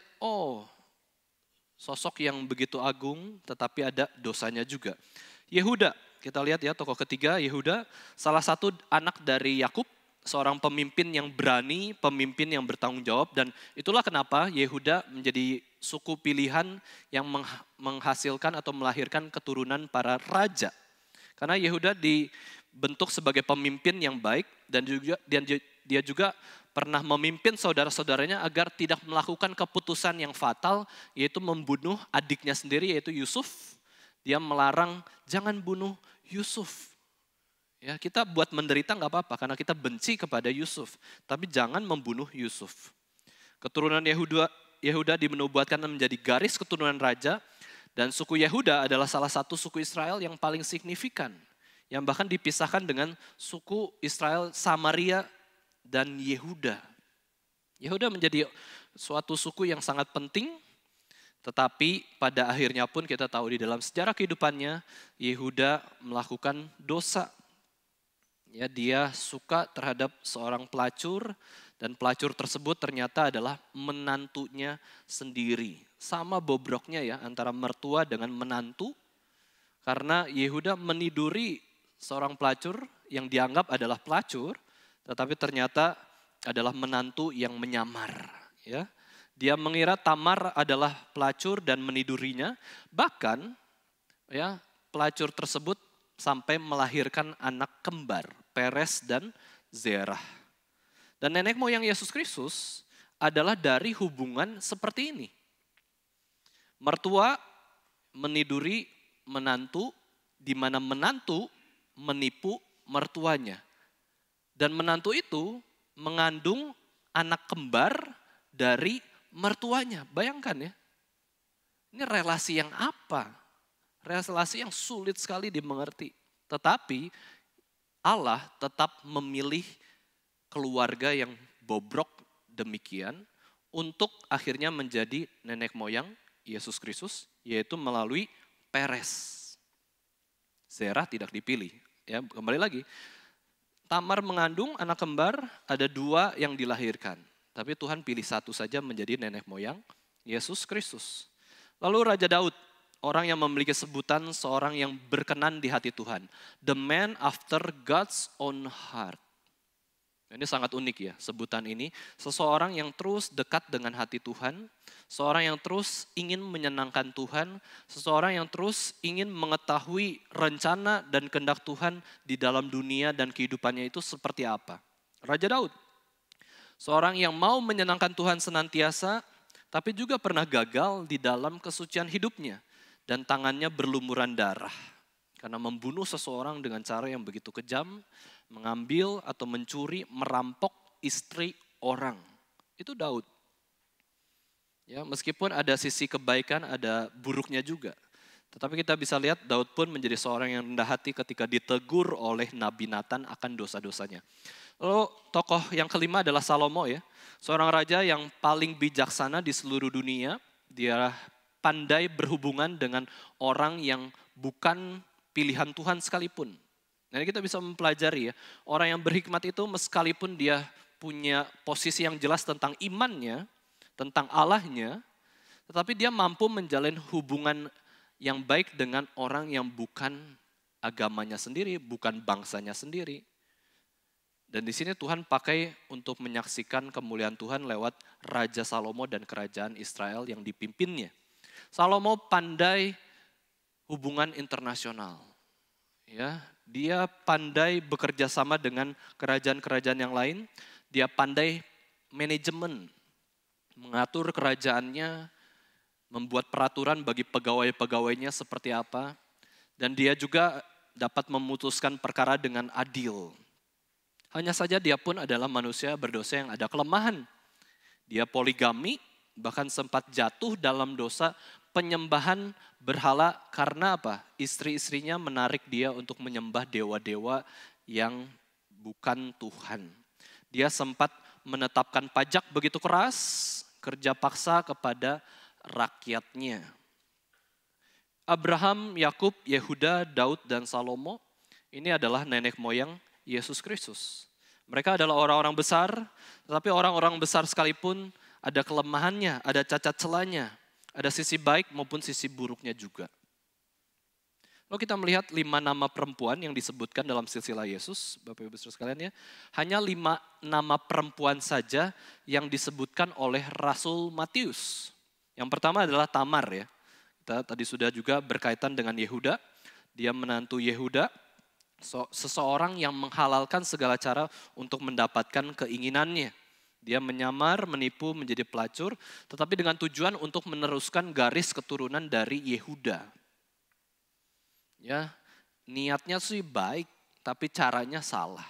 sosok yang begitu agung tetapi ada dosanya juga. Yehuda, kita lihat ya tokoh ketiga, Yehuda, salah satu anak dari Yakub, seorang pemimpin yang berani, pemimpin yang bertanggung jawab, dan itulah kenapa Yehuda menjadi suku pilihan yang menghasilkan atau melahirkan keturunan para raja. Karena Yehuda dibentuk sebagai pemimpin yang baik dan dia juga pernah memimpin saudara-saudaranya agar tidak melakukan keputusan yang fatal, yaitu membunuh adiknya sendiri yaitu Yusuf. Dia melarang jangan bunuh Yusuf. Ya, kita buat menderita nggak apa-apa karena kita benci kepada Yusuf, tapi jangan membunuh Yusuf. Keturunan Yehuda dinubuatkan menjadi garis keturunan raja, dan suku Yehuda adalah salah satu suku Israel yang paling signifikan, yang bahkan dipisahkan dengan suku Israel Samaria dan Yehuda. Yehuda menjadi suatu suku yang sangat penting, tetapi pada akhirnya pun kita tahu di dalam sejarah kehidupannya, Yehuda melakukan dosa. Ya, dia suka terhadap seorang pelacur, dan pelacur tersebut ternyata adalah menantunya sendiri. Sama bobroknya ya antara mertua dengan menantu, karena Yehuda meniduri seorang pelacur yang dianggap adalah pelacur, tetapi ternyata adalah menantu yang menyamar. Ya, dia mengira Tamar adalah pelacur dan menidurinya. Bahkan ya pelacur tersebut sampai melahirkan anak kembar, Peres dan Zerah. Dan nenek moyang Yesus Kristus adalah dari hubungan seperti ini. Mertua meniduri menantu, di mana menantu menipu mertuanya. Dan menantu itu mengandung anak kembar dari mertuanya. Bayangkan ya, ini relasi yang apa? Relasi yang sulit sekali dimengerti. Tetapi Allah tetap memilih keluarga yang bobrok demikian untuk akhirnya menjadi nenek moyang Yesus Kristus, yaitu melalui Peres. Zerah tidak dipilih. Ya, kembali lagi, Tamar mengandung anak kembar, ada 2 yang dilahirkan. Tapi Tuhan pilih 1 saja menjadi nenek moyang Yesus Kristus. Lalu Raja Daud, orang yang memiliki sebutan seorang yang berkenan di hati Tuhan. The man after God's own heart. Ini sangat unik ya sebutan ini. Seseorang yang terus dekat dengan hati Tuhan. Seorang yang terus ingin menyenangkan Tuhan. Seseorang yang terus ingin mengetahui rencana dan kehendak Tuhan di dalam dunia dan kehidupannya itu seperti apa. Raja Daud. Seorang yang mau menyenangkan Tuhan senantiasa, tapi juga pernah gagal di dalam kesucian hidupnya. Dan tangannya berlumuran darah. Karena membunuh seseorang dengan cara yang begitu kejam, mengambil atau mencuri, merampok istri orang. Itu Daud. Ya, meskipun ada sisi kebaikan, ada buruknya juga. Tetapi kita bisa lihat Daud pun menjadi seorang yang rendah hati ketika ditegur oleh Nabi Nathan akan dosa-dosanya. Lalu tokoh yang kelima adalah Salomo ya. Seorang raja yang paling bijaksana di seluruh dunia. Dia pandai berhubungan dengan orang yang bukan pilihan Tuhan sekalipun. Nah, kita bisa mempelajari ya, orang yang berhikmat itu sekalipun dia punya posisi yang jelas tentang imannya, tentang Allahnya, tetapi dia mampu menjalin hubungan yang baik dengan orang yang bukan agamanya sendiri, bukan bangsanya sendiri. Dan di sini Tuhan pakai untuk menyaksikan kemuliaan Tuhan lewat Raja Salomo dan kerajaan Israel yang dipimpinnya. Salomo pandai hubungan internasional. Ya, dia pandai bekerja sama dengan kerajaan-kerajaan yang lain. Dia pandai manajemen, mengatur kerajaannya, membuat peraturan bagi pegawai-pegawainya seperti apa. Dan dia juga dapat memutuskan perkara dengan adil. Hanya saja dia pun adalah manusia berdosa yang ada kelemahan. Dia poligami, bahkan sempat jatuh dalam dosa penyembahan berhala karena apa? Istri-istrinya menarik dia untuk menyembah dewa-dewa yang bukan Tuhan. Dia sempat menetapkan pajak begitu keras, kerja paksa kepada rakyatnya. Abraham, Yakub, Yehuda, Daud, dan Salomo ini adalah nenek moyang Yesus Kristus. Mereka adalah orang-orang besar, tetapi orang-orang besar sekalipun ada kelemahannya, ada cacat celanya. Ada sisi baik maupun sisi buruknya juga. Lalu kita melihat 5 nama perempuan yang disebutkan dalam silsilah Yesus, Bapak Ibu Saudara sekalian ya. Hanya 5 nama perempuan saja yang disebutkan oleh Rasul Matius. Yang pertama adalah Tamar ya. Kita tadi sudah juga berkaitan dengan Yehuda. Dia menantu Yehuda, seseorang yang menghalalkan segala cara untuk mendapatkan keinginannya. Dia menyamar, menipu, menjadi pelacur, tetapi dengan tujuan untuk meneruskan garis keturunan dari Yehuda. Ya, niatnya sih baik, tapi caranya salah.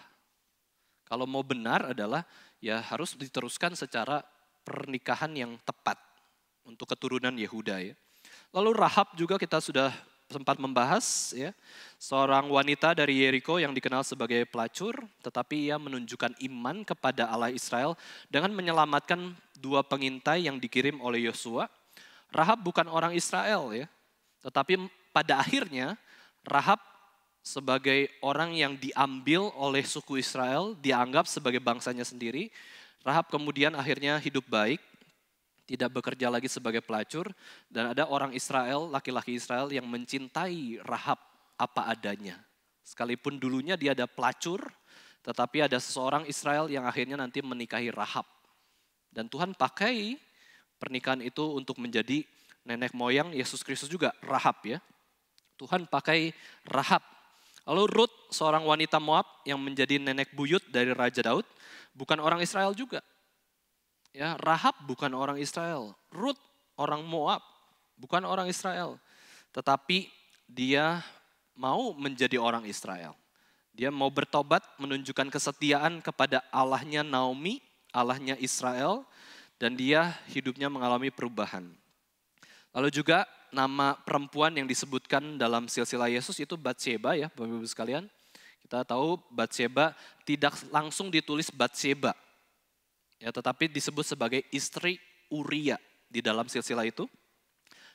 Kalau mau benar adalah ya harus diteruskan secara pernikahan yang tepat untuk keturunan Yehuda ya. Lalu Rahab juga kita sudah sempat membahas ya, seorang wanita dari Yeriko yang dikenal sebagai pelacur, tetapi ia menunjukkan iman kepada Allah Israel dengan menyelamatkan 2 pengintai yang dikirim oleh Yosua. Rahab bukan orang Israel ya, tetapi pada akhirnya Rahab sebagai orang yang diambil oleh suku Israel, dianggap sebagai bangsanya sendiri. Rahab kemudian akhirnya hidup baik, tidak bekerja lagi sebagai pelacur, dan ada orang Israel, laki-laki Israel yang mencintai Rahab apa adanya. Sekalipun dulunya dia ada pelacur, tetapi ada seseorang Israel yang akhirnya nanti menikahi Rahab. Dan Tuhan pakai pernikahan itu untuk menjadi nenek moyang Yesus Kristus juga, Rahab ya. Tuhan pakai Rahab. Lalu Ruth, seorang wanita Moab yang menjadi nenek buyut dari Raja Daud, bukan orang Israel juga. Ya, Rahab bukan orang Israel. Ruth orang Moab, bukan orang Israel. Tetapi dia mau menjadi orang Israel. Dia mau bertobat, menunjukkan kesetiaan kepada Allahnya Naomi, Allahnya Israel, dan dia hidupnya mengalami perubahan. Lalu juga nama perempuan yang disebutkan dalam silsilah Yesus itu Batseba ya, Bapak-Ibu sekalian. Kita tahu Batseba tidak langsung ditulis Batseba, ya, tetapi disebut sebagai istri Uria di dalam silsilah itu.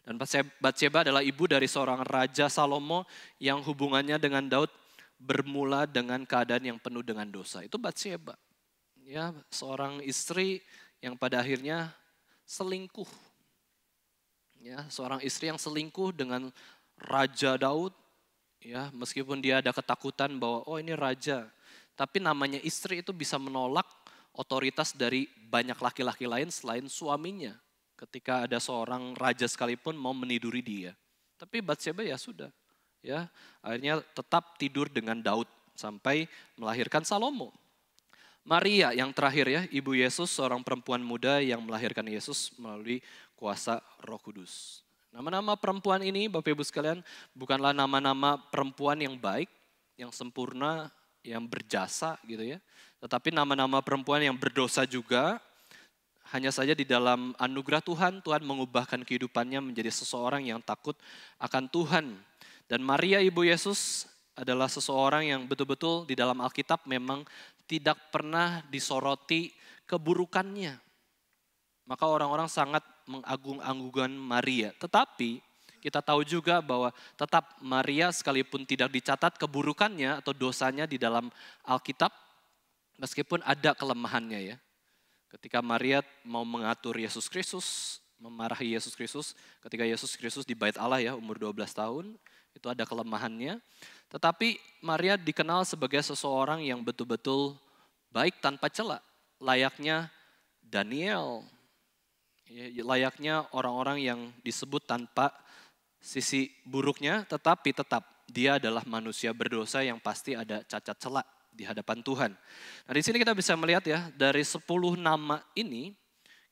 Dan Batseba adalah ibu dari seorang Raja Salomo yang hubungannya dengan Daud bermula dengan keadaan yang penuh dengan dosa. Itu Batseba. Ya, seorang istri yang pada akhirnya selingkuh. Ya, seorang istri yang selingkuh dengan Raja Daud. Ya, meskipun dia ada ketakutan bahwa oh ini raja, tapi namanya istri itu bisa menolak otoritas dari banyak laki-laki lain selain suaminya. Ketika ada seorang raja sekalipun mau meniduri dia. Tapi Batseba ya sudah. Ya, akhirnya tetap tidur dengan Daud sampai melahirkan Salomo. Maria yang terakhir ya, ibu Yesus, seorang perempuan muda yang melahirkan Yesus melalui kuasa Roh Kudus. Nama-nama perempuan ini Bapak Ibu sekalian bukanlah nama-nama perempuan yang baik, yang sempurna, yang berjasa gitu ya. Tetapi nama-nama perempuan yang berdosa juga. Hanya saja di dalam anugerah Tuhan, Tuhan mengubahkan kehidupannya menjadi seseorang yang takut akan Tuhan. Dan Maria ibu Yesus adalah seseorang yang betul-betul di dalam Alkitab memang tidak pernah disoroti keburukannya. Maka orang-orang sangat mengagung-agungkan Maria. Tetapi kita tahu juga bahwa tetap Maria sekalipun tidak dicatat keburukannya atau dosanya di dalam Alkitab, meskipun ada kelemahannya ya. Ketika Maria mau mengatur Yesus Kristus, memarahi Yesus Kristus, ketika Yesus Kristus di bait Allah ya umur 12 tahun, itu ada kelemahannya. Tetapi Maria dikenal sebagai seseorang yang betul-betul baik tanpa celah, layaknya Daniel, layaknya orang-orang yang disebut tanpa sisi buruknya, tetapi tetap dia adalah manusia berdosa yang pasti ada cacat celah di hadapan Tuhan. Nah di sini kita bisa melihat ya, dari 10 nama ini,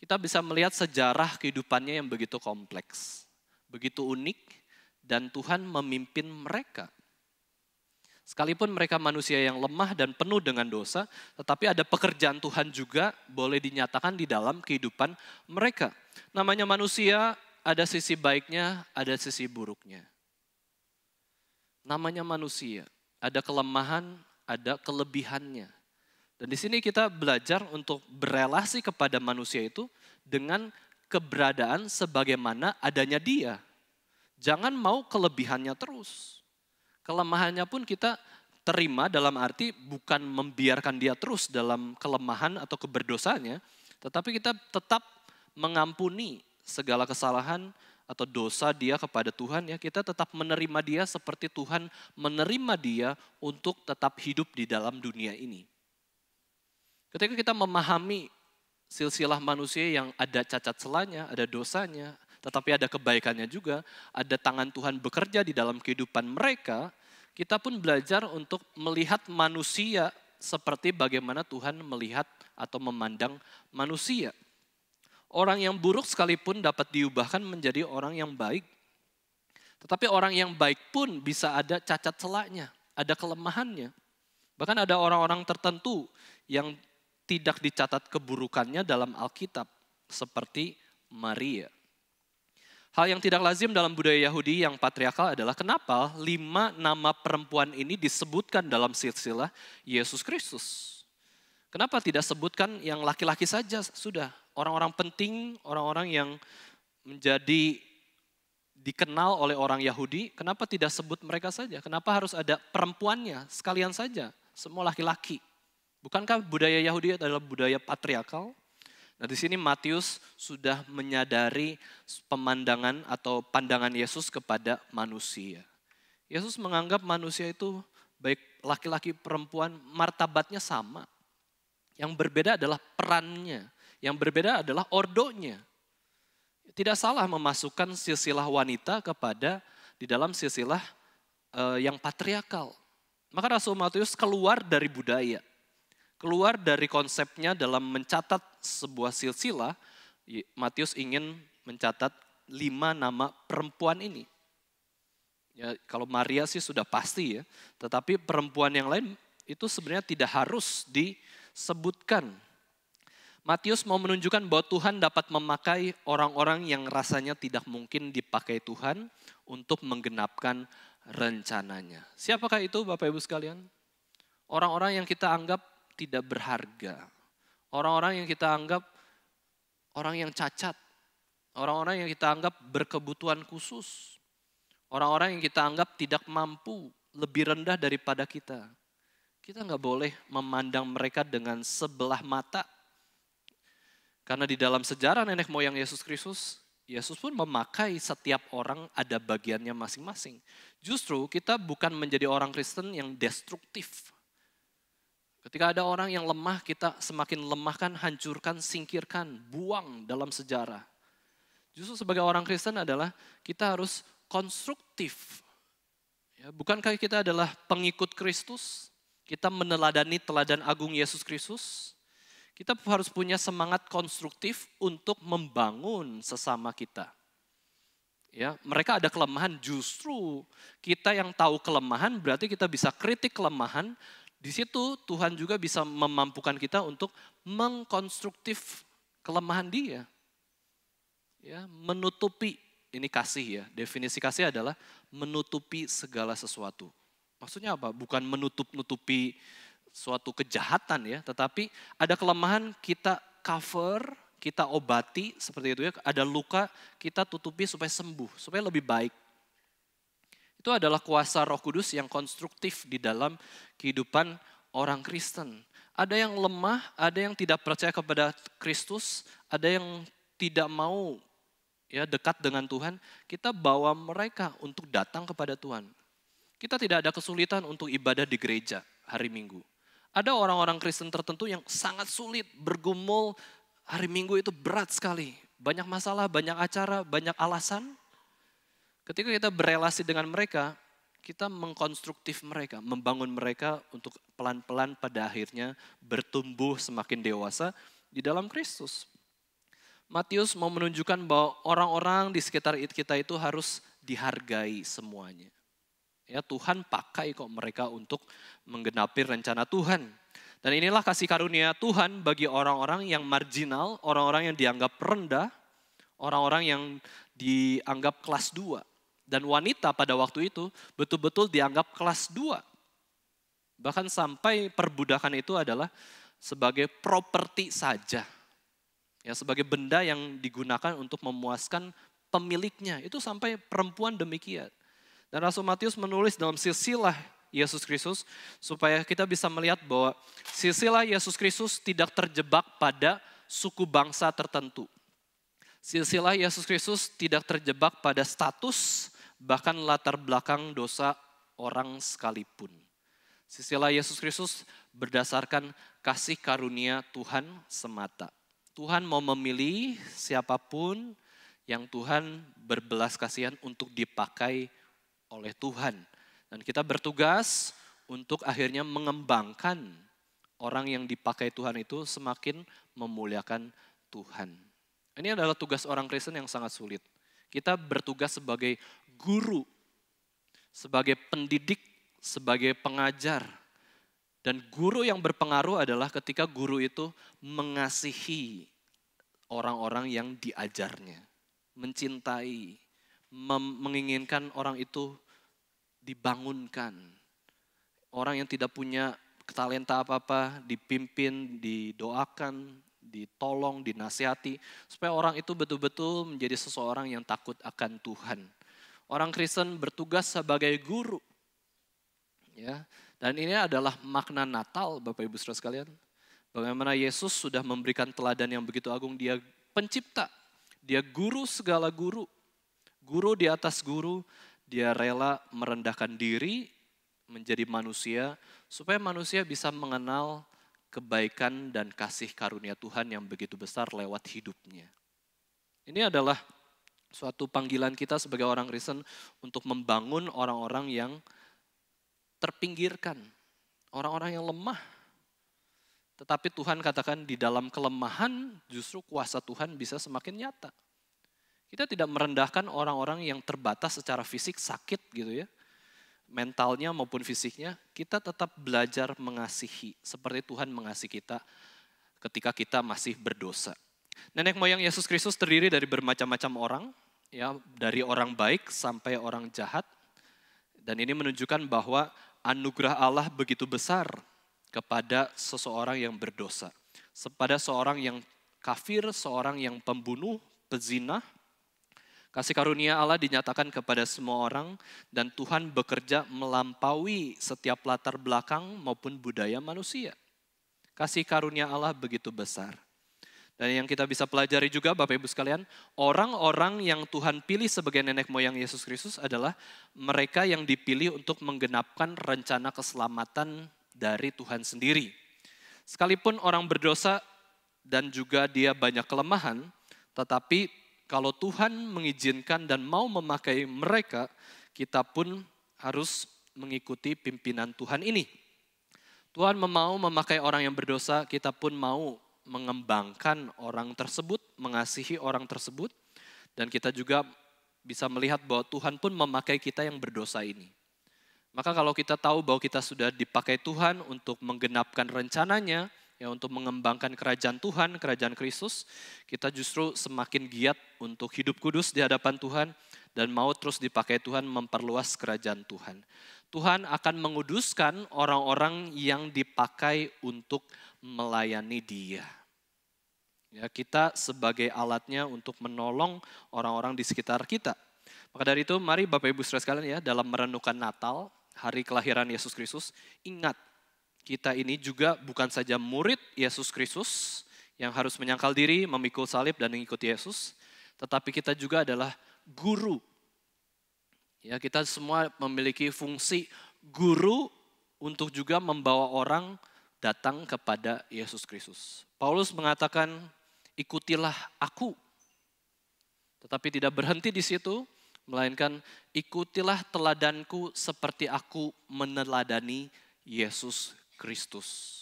kita bisa melihat sejarah kehidupannya yang begitu kompleks, begitu unik, dan Tuhan memimpin mereka. Sekalipun mereka manusia yang lemah dan penuh dengan dosa, tetapi ada pekerjaan Tuhan juga boleh dinyatakan di dalam kehidupan mereka. Namanya manusia, ada sisi baiknya, ada sisi buruknya. Namanya manusia, ada kelemahan, ada kelebihannya. Dan di sini kita belajar untuk berelasi kepada manusia itu dengan keberadaan sebagaimana adanya dia. Jangan mau kelebihannya terus. Kelemahannya pun kita terima dalam arti bukan membiarkan dia terus dalam kelemahan atau keberdosaannya, tetapi kita tetap mengampuni segala kesalahan atau dosa dia kepada Tuhan ya, kita tetap menerima dia seperti Tuhan menerima dia untuk tetap hidup di dalam dunia ini. Ketika kita memahami silsilah manusia yang ada cacat celahnya, ada dosanya, tetapi ada kebaikannya juga, ada tangan Tuhan bekerja di dalam kehidupan mereka, kita pun belajar untuk melihat manusia seperti bagaimana Tuhan melihat atau memandang manusia. Orang yang buruk sekalipun dapat diubahkan menjadi orang yang baik. Tetapi orang yang baik pun bisa ada cacat celahnya, ada kelemahannya. Bahkan ada orang-orang tertentu yang tidak dicatat keburukannya dalam Alkitab, seperti Maria. Hal yang tidak lazim dalam budaya Yahudi yang patriarkal adalah kenapa 5 nama perempuan ini disebutkan dalam silsilah Yesus Kristus. Kenapa tidak sebutkan yang laki-laki saja sudah? Orang-orang penting, orang-orang yang menjadi dikenal oleh orang Yahudi, kenapa tidak sebut mereka saja? Kenapa harus ada perempuannya sekalian saja, semua laki-laki? Bukankah budaya Yahudi adalah budaya patriarkal? Nah di sini Matius sudah menyadari pemandangan atau pandangan Yesus kepada manusia. Yesus menganggap manusia itu baik laki-laki perempuan martabatnya sama. Yang berbeda adalah perannya, yang berbeda adalah ordonya. Tidak salah memasukkan silsilah wanita kepada di dalam silsilah yang patriarkal. Maka Rasul Matius keluar dari budaya, keluar dari konsepnya dalam mencatat sebuah silsilah. Matius ingin mencatat 5 nama perempuan ini. Ya, kalau Maria sih sudah pasti ya, tetapi perempuan yang lain itu sebenarnya tidak harus disebutkan. Matius mau menunjukkan bahwa Tuhan dapat memakai orang-orang yang rasanya tidak mungkin dipakai Tuhan untuk menggenapkan rencananya. Siapakah itu Bapak Ibu sekalian? Orang-orang yang kita anggap tidak berharga. Orang-orang yang kita anggap orang yang cacat. Orang-orang yang kita anggap berkebutuhan khusus. Orang-orang yang kita anggap tidak mampu, lebih rendah daripada kita. Kita nggak boleh memandang mereka dengan sebelah mata. Karena di dalam sejarah nenek moyang Yesus Kristus, Yesus pun memakai setiap orang ada bagiannya masing-masing. Justru kita bukan menjadi orang Kristen yang destruktif. Ketika ada orang yang lemah, kita semakin lemahkan, hancurkan, singkirkan, buang dalam sejarah. Justru sebagai orang Kristen adalah kita harus konstruktif. Ya, bukankah kita adalah pengikut Kristus? Kita meneladani teladan agung Yesus Kristus. Kita harus punya semangat konstruktif untuk membangun sesama kita. Ya, mereka ada kelemahan, justru kita yang tahu kelemahan berarti kita bisa kritik kelemahan. Di situ Tuhan juga bisa memampukan kita untuk mengkonstruktif kelemahan dia. Ya, menutupi, ini kasih ya, definisi kasih adalah menutupi segala sesuatu. Maksudnya apa? Bukan menutup-nutupi suatu kejahatan ya, tetapi ada kelemahan kita cover, kita obati seperti itu ya. Ada luka kita tutupi supaya sembuh, supaya lebih baik. Itu adalah kuasa Roh Kudus yang konstruktif di dalam kehidupan orang Kristen. Ada yang lemah, ada yang tidak percaya kepada Kristus, ada yang tidak mau ya dekat dengan Tuhan. Kita bawa mereka untuk datang kepada Tuhan. Kita tidak ada kesulitan untuk ibadah di gereja hari Minggu. Ada orang-orang Kristen tertentu yang sangat sulit bergumul hari Minggu itu berat sekali. Banyak masalah, banyak acara, banyak alasan. Ketika kita berelasi dengan mereka, kita mengkonstruktif mereka, membangun mereka untuk pelan-pelan pada akhirnya bertumbuh semakin dewasa di dalam Kristus. Matius mau menunjukkan bahwa orang-orang di sekitar kita itu harus dihargai semuanya. Ya, Tuhan pakai kok mereka untuk menggenapi rencana Tuhan. Dan inilah kasih karunia Tuhan bagi orang-orang yang marginal, orang-orang yang dianggap rendah, orang-orang yang dianggap kelas 2. Dan wanita pada waktu itu betul-betul dianggap kelas 2. Bahkan sampai perbudakan itu adalah sebagai properti saja. Ya, sebagai benda yang digunakan untuk memuaskan pemiliknya. Itu sampai perempuan demikian. Dan Rasul Matius menulis dalam silsilah Yesus Kristus supaya kita bisa melihat bahwa silsilah Yesus Kristus tidak terjebak pada suku bangsa tertentu. Silsilah Yesus Kristus tidak terjebak pada status bahkan latar belakang dosa orang sekalipun. Silsilah Yesus Kristus berdasarkan kasih karunia Tuhan semata. Tuhan mau memilih siapapun yang Tuhan berbelas kasihan untuk dipakai oleh Tuhan. Dan kita bertugas untuk akhirnya mengembangkan orang yang dipakai Tuhan itu semakin memuliakan Tuhan. Ini adalah tugas orang Kristen yang sangat sulit. Kita bertugas sebagai guru, sebagai pendidik, sebagai pengajar. Dan guru yang berpengaruh adalah ketika guru itu mengasihi orang-orang yang diajarnya. Mencintai, menginginkan orang itu dibangunkan. Orang yang tidak punya talenta apa-apa dipimpin, didoakan, ditolong, dinasihati. Supaya orang itu betul-betul menjadi seseorang yang takut akan Tuhan. Orang Kristen bertugas sebagai guru. Ya, dan ini adalah makna Natal Bapak Ibu Saudara sekalian. Bagaimana Yesus sudah memberikan teladan yang begitu agung. Dia pencipta, dia guru segala guru. Guru di atas guru, dia rela merendahkan diri menjadi manusia supaya manusia bisa mengenal kebaikan dan kasih karunia Tuhan yang begitu besar lewat hidupnya. Ini adalah suatu panggilan kita sebagai orang Kristen untuk membangun orang-orang yang terpinggirkan, orang-orang yang lemah. Tetapi Tuhan katakan di dalam kelemahan justru kuasa Tuhan bisa semakin nyata. Kita tidak merendahkan orang-orang yang terbatas secara fisik, sakit gitu ya. Mentalnya maupun fisiknya, kita tetap belajar mengasihi seperti Tuhan mengasihi kita ketika kita masih berdosa. Nenek moyang Yesus Kristus terdiri dari bermacam-macam orang, ya, dari orang baik sampai orang jahat. Dan ini menunjukkan bahwa anugerah Allah begitu besar kepada seseorang yang berdosa. Kepada seorang yang kafir, seorang yang pembunuh, pezina. Kasih karunia Allah dinyatakan kepada semua orang dan Tuhan bekerja melampaui setiap latar belakang maupun budaya manusia. Kasih karunia Allah begitu besar. Dan yang kita bisa pelajari juga Bapak Ibu sekalian, orang-orang yang Tuhan pilih sebagai nenek moyang Yesus Kristus adalah mereka yang dipilih untuk menggenapkan rencana keselamatan dari Tuhan sendiri. Sekalipun orang berdosa dan juga dia banyak kelemahan, tetapi kalau Tuhan mengizinkan dan mau memakai mereka, kita pun harus mengikuti pimpinan Tuhan ini. Tuhan mau memakai orang yang berdosa, kita pun mau mengembangkan orang tersebut, mengasihi orang tersebut, dan kita juga bisa melihat bahwa Tuhan pun memakai kita yang berdosa ini. Maka kalau kita tahu bahwa kita sudah dipakai Tuhan untuk menggenapkan rencananya, ya untuk mengembangkan kerajaan Tuhan, kerajaan Kristus, kita justru semakin giat untuk hidup kudus di hadapan Tuhan dan mau terus dipakai Tuhan memperluas kerajaan Tuhan. Tuhan akan menguduskan orang-orang yang dipakai untuk melayani Dia. Ya, kita sebagai alatnya untuk menolong orang-orang di sekitar kita. Maka dari itu mari Bapak Ibu saudara sekalian ya, dalam merenungkan Natal, hari kelahiran Yesus Kristus, ingat kita ini juga bukan saja murid Yesus Kristus yang harus menyangkal diri, memikul salib dan mengikuti Yesus, tetapi kita juga adalah guru. Ya, kita semua memiliki fungsi guru untuk juga membawa orang datang kepada Yesus Kristus. Paulus mengatakan, ikutilah aku. Tetapi tidak berhenti di situ, melainkan ikutilah teladanku seperti aku meneladani Yesus Kristus.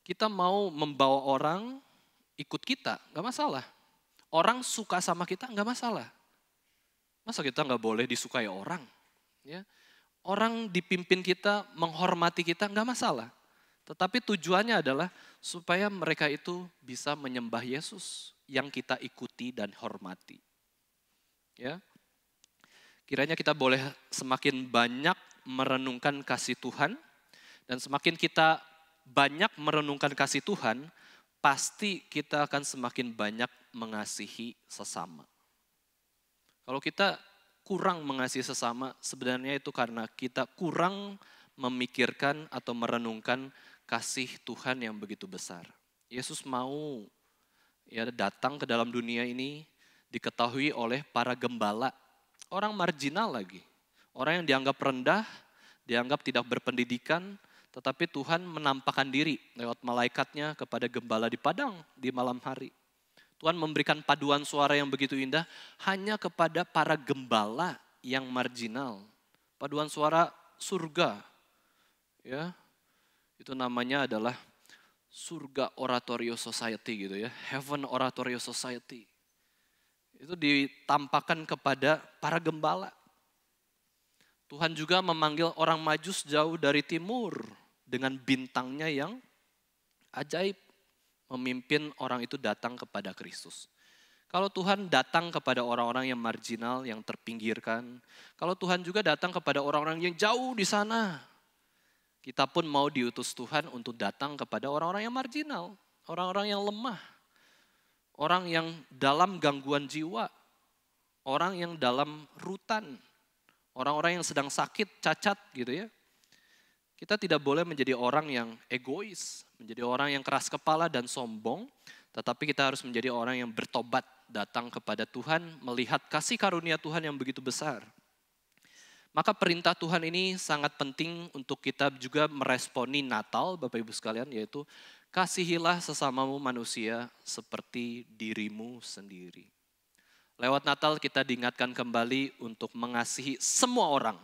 Kita mau membawa orang ikut kita, gak masalah. Orang suka sama kita, gak masalah. Masa kita gak boleh disukai orang? Ya. Orang dipimpin kita, menghormati kita, gak masalah. Tetapi tujuannya adalah supaya mereka itu bisa menyembah Yesus yang kita ikuti dan hormati. Ya. Kiranya kita boleh semakin banyak merenungkan kasih Tuhan, dan semakin kita banyak merenungkan kasih Tuhan, pasti kita akan semakin banyak mengasihi sesama. Kalau kita kurang mengasihi sesama, sebenarnya itu karena kita kurang memikirkan atau merenungkan kasih Tuhan yang begitu besar. Yesus mau ya datang ke dalam dunia ini diketahui oleh para gembala, orang marginal lagi, orang yang dianggap rendah, dianggap tidak berpendidikan, tetapi Tuhan menampakkan diri lewat malaikatnya kepada gembala di padang di malam hari. Tuhan memberikan paduan suara yang begitu indah hanya kepada para gembala yang marginal. Paduan suara surga, ya, itu namanya adalah surga oratorio society gitu ya, heaven oratorio society. Itu ditampakkan kepada para gembala. Tuhan juga memanggil orang Majus jauh dari timur dengan bintangnya yang ajaib, memimpin orang itu datang kepada Kristus. Kalau Tuhan datang kepada orang-orang yang marginal, yang terpinggirkan, kalau Tuhan juga datang kepada orang-orang yang jauh di sana, kita pun mau diutus Tuhan untuk datang kepada orang-orang yang marginal, orang-orang yang lemah, orang yang dalam gangguan jiwa, orang yang dalam rutan, orang-orang yang sedang sakit, cacat gitu ya. Kita tidak boleh menjadi orang yang egois, menjadi orang yang keras kepala dan sombong, tetapi kita harus menjadi orang yang bertobat, datang kepada Tuhan, melihat kasih karunia Tuhan yang begitu besar. Maka perintah Tuhan ini sangat penting untuk kita juga meresponi Natal, Bapak Ibu sekalian, yaitu kasihilah sesamamu manusia seperti dirimu sendiri. Lewat Natal kita diingatkan kembali untuk mengasihi semua orang.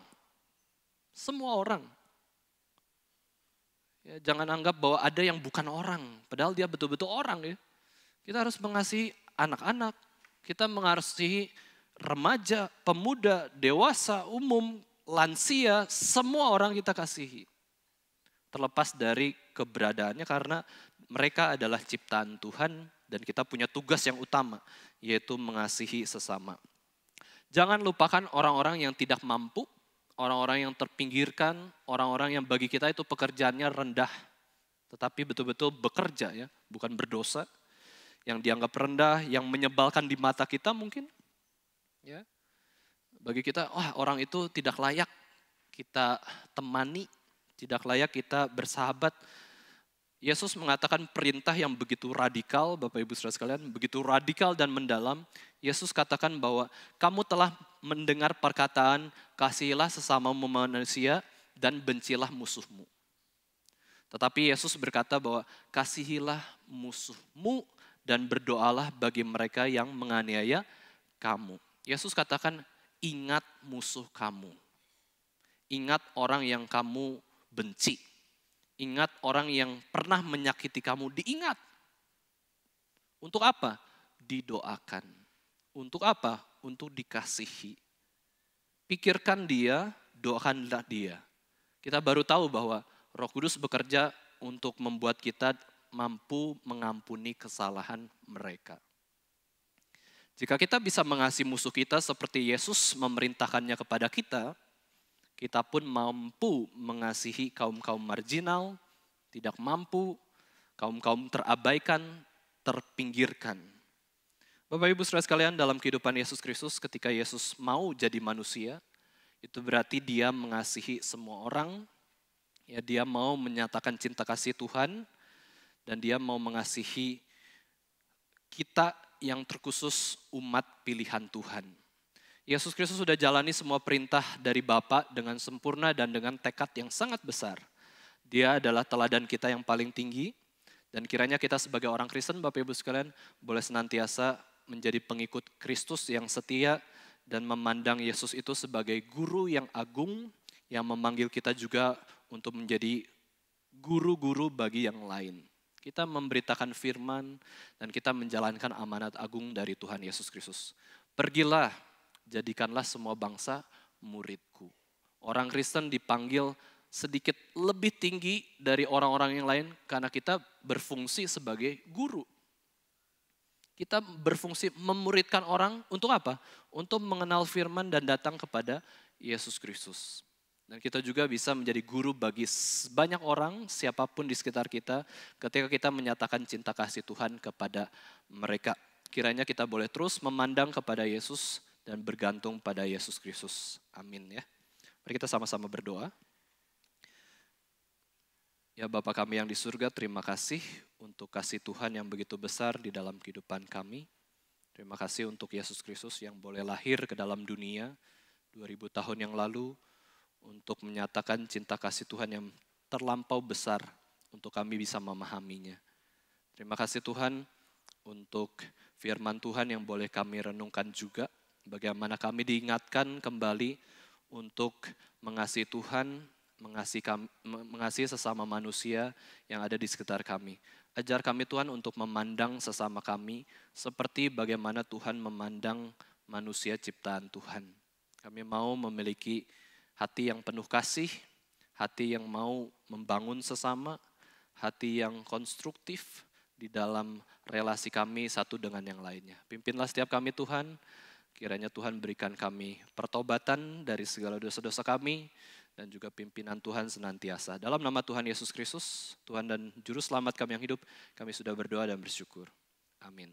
Semua orang. Ya, jangan anggap bahwa ada yang bukan orang, padahal dia betul-betul orang ya. Kita harus mengasihi anak-anak, kita mengasihi remaja, pemuda, dewasa, umum, lansia, semua orang kita kasihi. Terlepas dari keberadaannya karena mereka adalah ciptaan Tuhan dan kita punya tugas yang utama, yaitu mengasihi sesama. Jangan lupakan orang-orang yang tidak mampu, orang-orang yang terpinggirkan, orang-orang yang bagi kita itu pekerjaannya rendah, tetapi betul-betul bekerja ya, bukan berdosa, yang dianggap rendah, yang menyebalkan di mata kita mungkin. Ya. Bagi kita, wah orang itu tidak layak kita temani, tidak layak kita bersahabat. Yesus mengatakan perintah yang begitu radikal, Bapak Ibu Saudara sekalian, begitu radikal dan mendalam. Yesus katakan bahwa kamu telah mendengar perkataan, kasihilah sesamamu manusia dan bencilah musuhmu. Tetapi Yesus berkata bahwa kasihilah musuhmu dan berdoalah bagi mereka yang menganiaya kamu. Yesus katakan, ingat musuh kamu. Ingat orang yang kamu benci. Ingat orang yang pernah menyakiti kamu, diingat. Untuk apa? Didoakan. Untuk apa? Untuk dikasihi. Pikirkan dia, doakanlah dia. Kita baru tahu bahwa Roh Kudus bekerja untuk membuat kita mampu mengampuni kesalahan mereka. Jika kita bisa mengasihi musuh kita seperti Yesus memerintahkannya kepada kita, kita pun mampu mengasihi kaum-kaum marginal, tidak mampu, kaum-kaum terabaikan, terpinggirkan. Bapak Ibu Saudara sekalian, dalam kehidupan Yesus Kristus ketika Yesus mau jadi manusia, itu berarti dia mengasihi semua orang, ya dia mau menyatakan cinta kasih Tuhan, dan dia mau mengasihi kita yang terkhusus umat pilihan Tuhan. Yesus Kristus sudah jalani semua perintah dari Bapa dengan sempurna dan dengan tekad yang sangat besar. Dia adalah teladan kita yang paling tinggi, dan kiranya kita sebagai orang Kristen, Bapak Ibu sekalian, boleh senantiasa menjadi pengikut Kristus yang setia dan memandang Yesus itu sebagai guru yang agung, yang memanggil kita juga untuk menjadi guru-guru bagi yang lain. Kita memberitakan firman dan kita menjalankan amanat agung dari Tuhan Yesus Kristus. Pergilah, jadikanlah semua bangsa muridku. Orang Kristen dipanggil sedikit lebih tinggi dari orang-orang yang lain karena kita berfungsi sebagai guru. Kita berfungsi memuridkan orang untuk apa? Untuk mengenal firman dan datang kepada Yesus Kristus. Dan kita juga bisa menjadi guru bagi banyak orang, siapapun di sekitar kita, ketika kita menyatakan cinta kasih Tuhan kepada mereka. Kiranya kita boleh terus memandang kepada Yesus dan bergantung pada Yesus Kristus. Amin ya. Mari kita sama-sama berdoa. Ya Bapa kami yang di surga, terima kasih untuk kasih Tuhan yang begitu besar di dalam kehidupan kami. Terima kasih untuk Yesus Kristus yang boleh lahir ke dalam dunia 2000 tahun yang lalu untuk menyatakan cinta kasih Tuhan yang terlampau besar untuk kami bisa memahaminya. Terima kasih Tuhan untuk firman Tuhan yang boleh kami renungkan juga. Bagaimana kami diingatkan kembali untuk mengasihi Tuhan, mengasihi sesama manusia yang ada di sekitar kami. Ajar kami Tuhan untuk memandang sesama kami seperti bagaimana Tuhan memandang manusia ciptaan Tuhan. Kami mau memiliki hati yang penuh kasih, hati yang mau membangun sesama, hati yang konstruktif di dalam relasi kami satu dengan yang lainnya. Pimpinlah setiap kami Tuhan. Kiranya Tuhan berikan kami pertobatan dari segala dosa-dosa kami dan juga pimpinan Tuhan senantiasa. Dalam nama Tuhan Yesus Kristus, Tuhan dan Juru Selamat kami yang hidup, kami sudah berdoa dan bersyukur. Amin.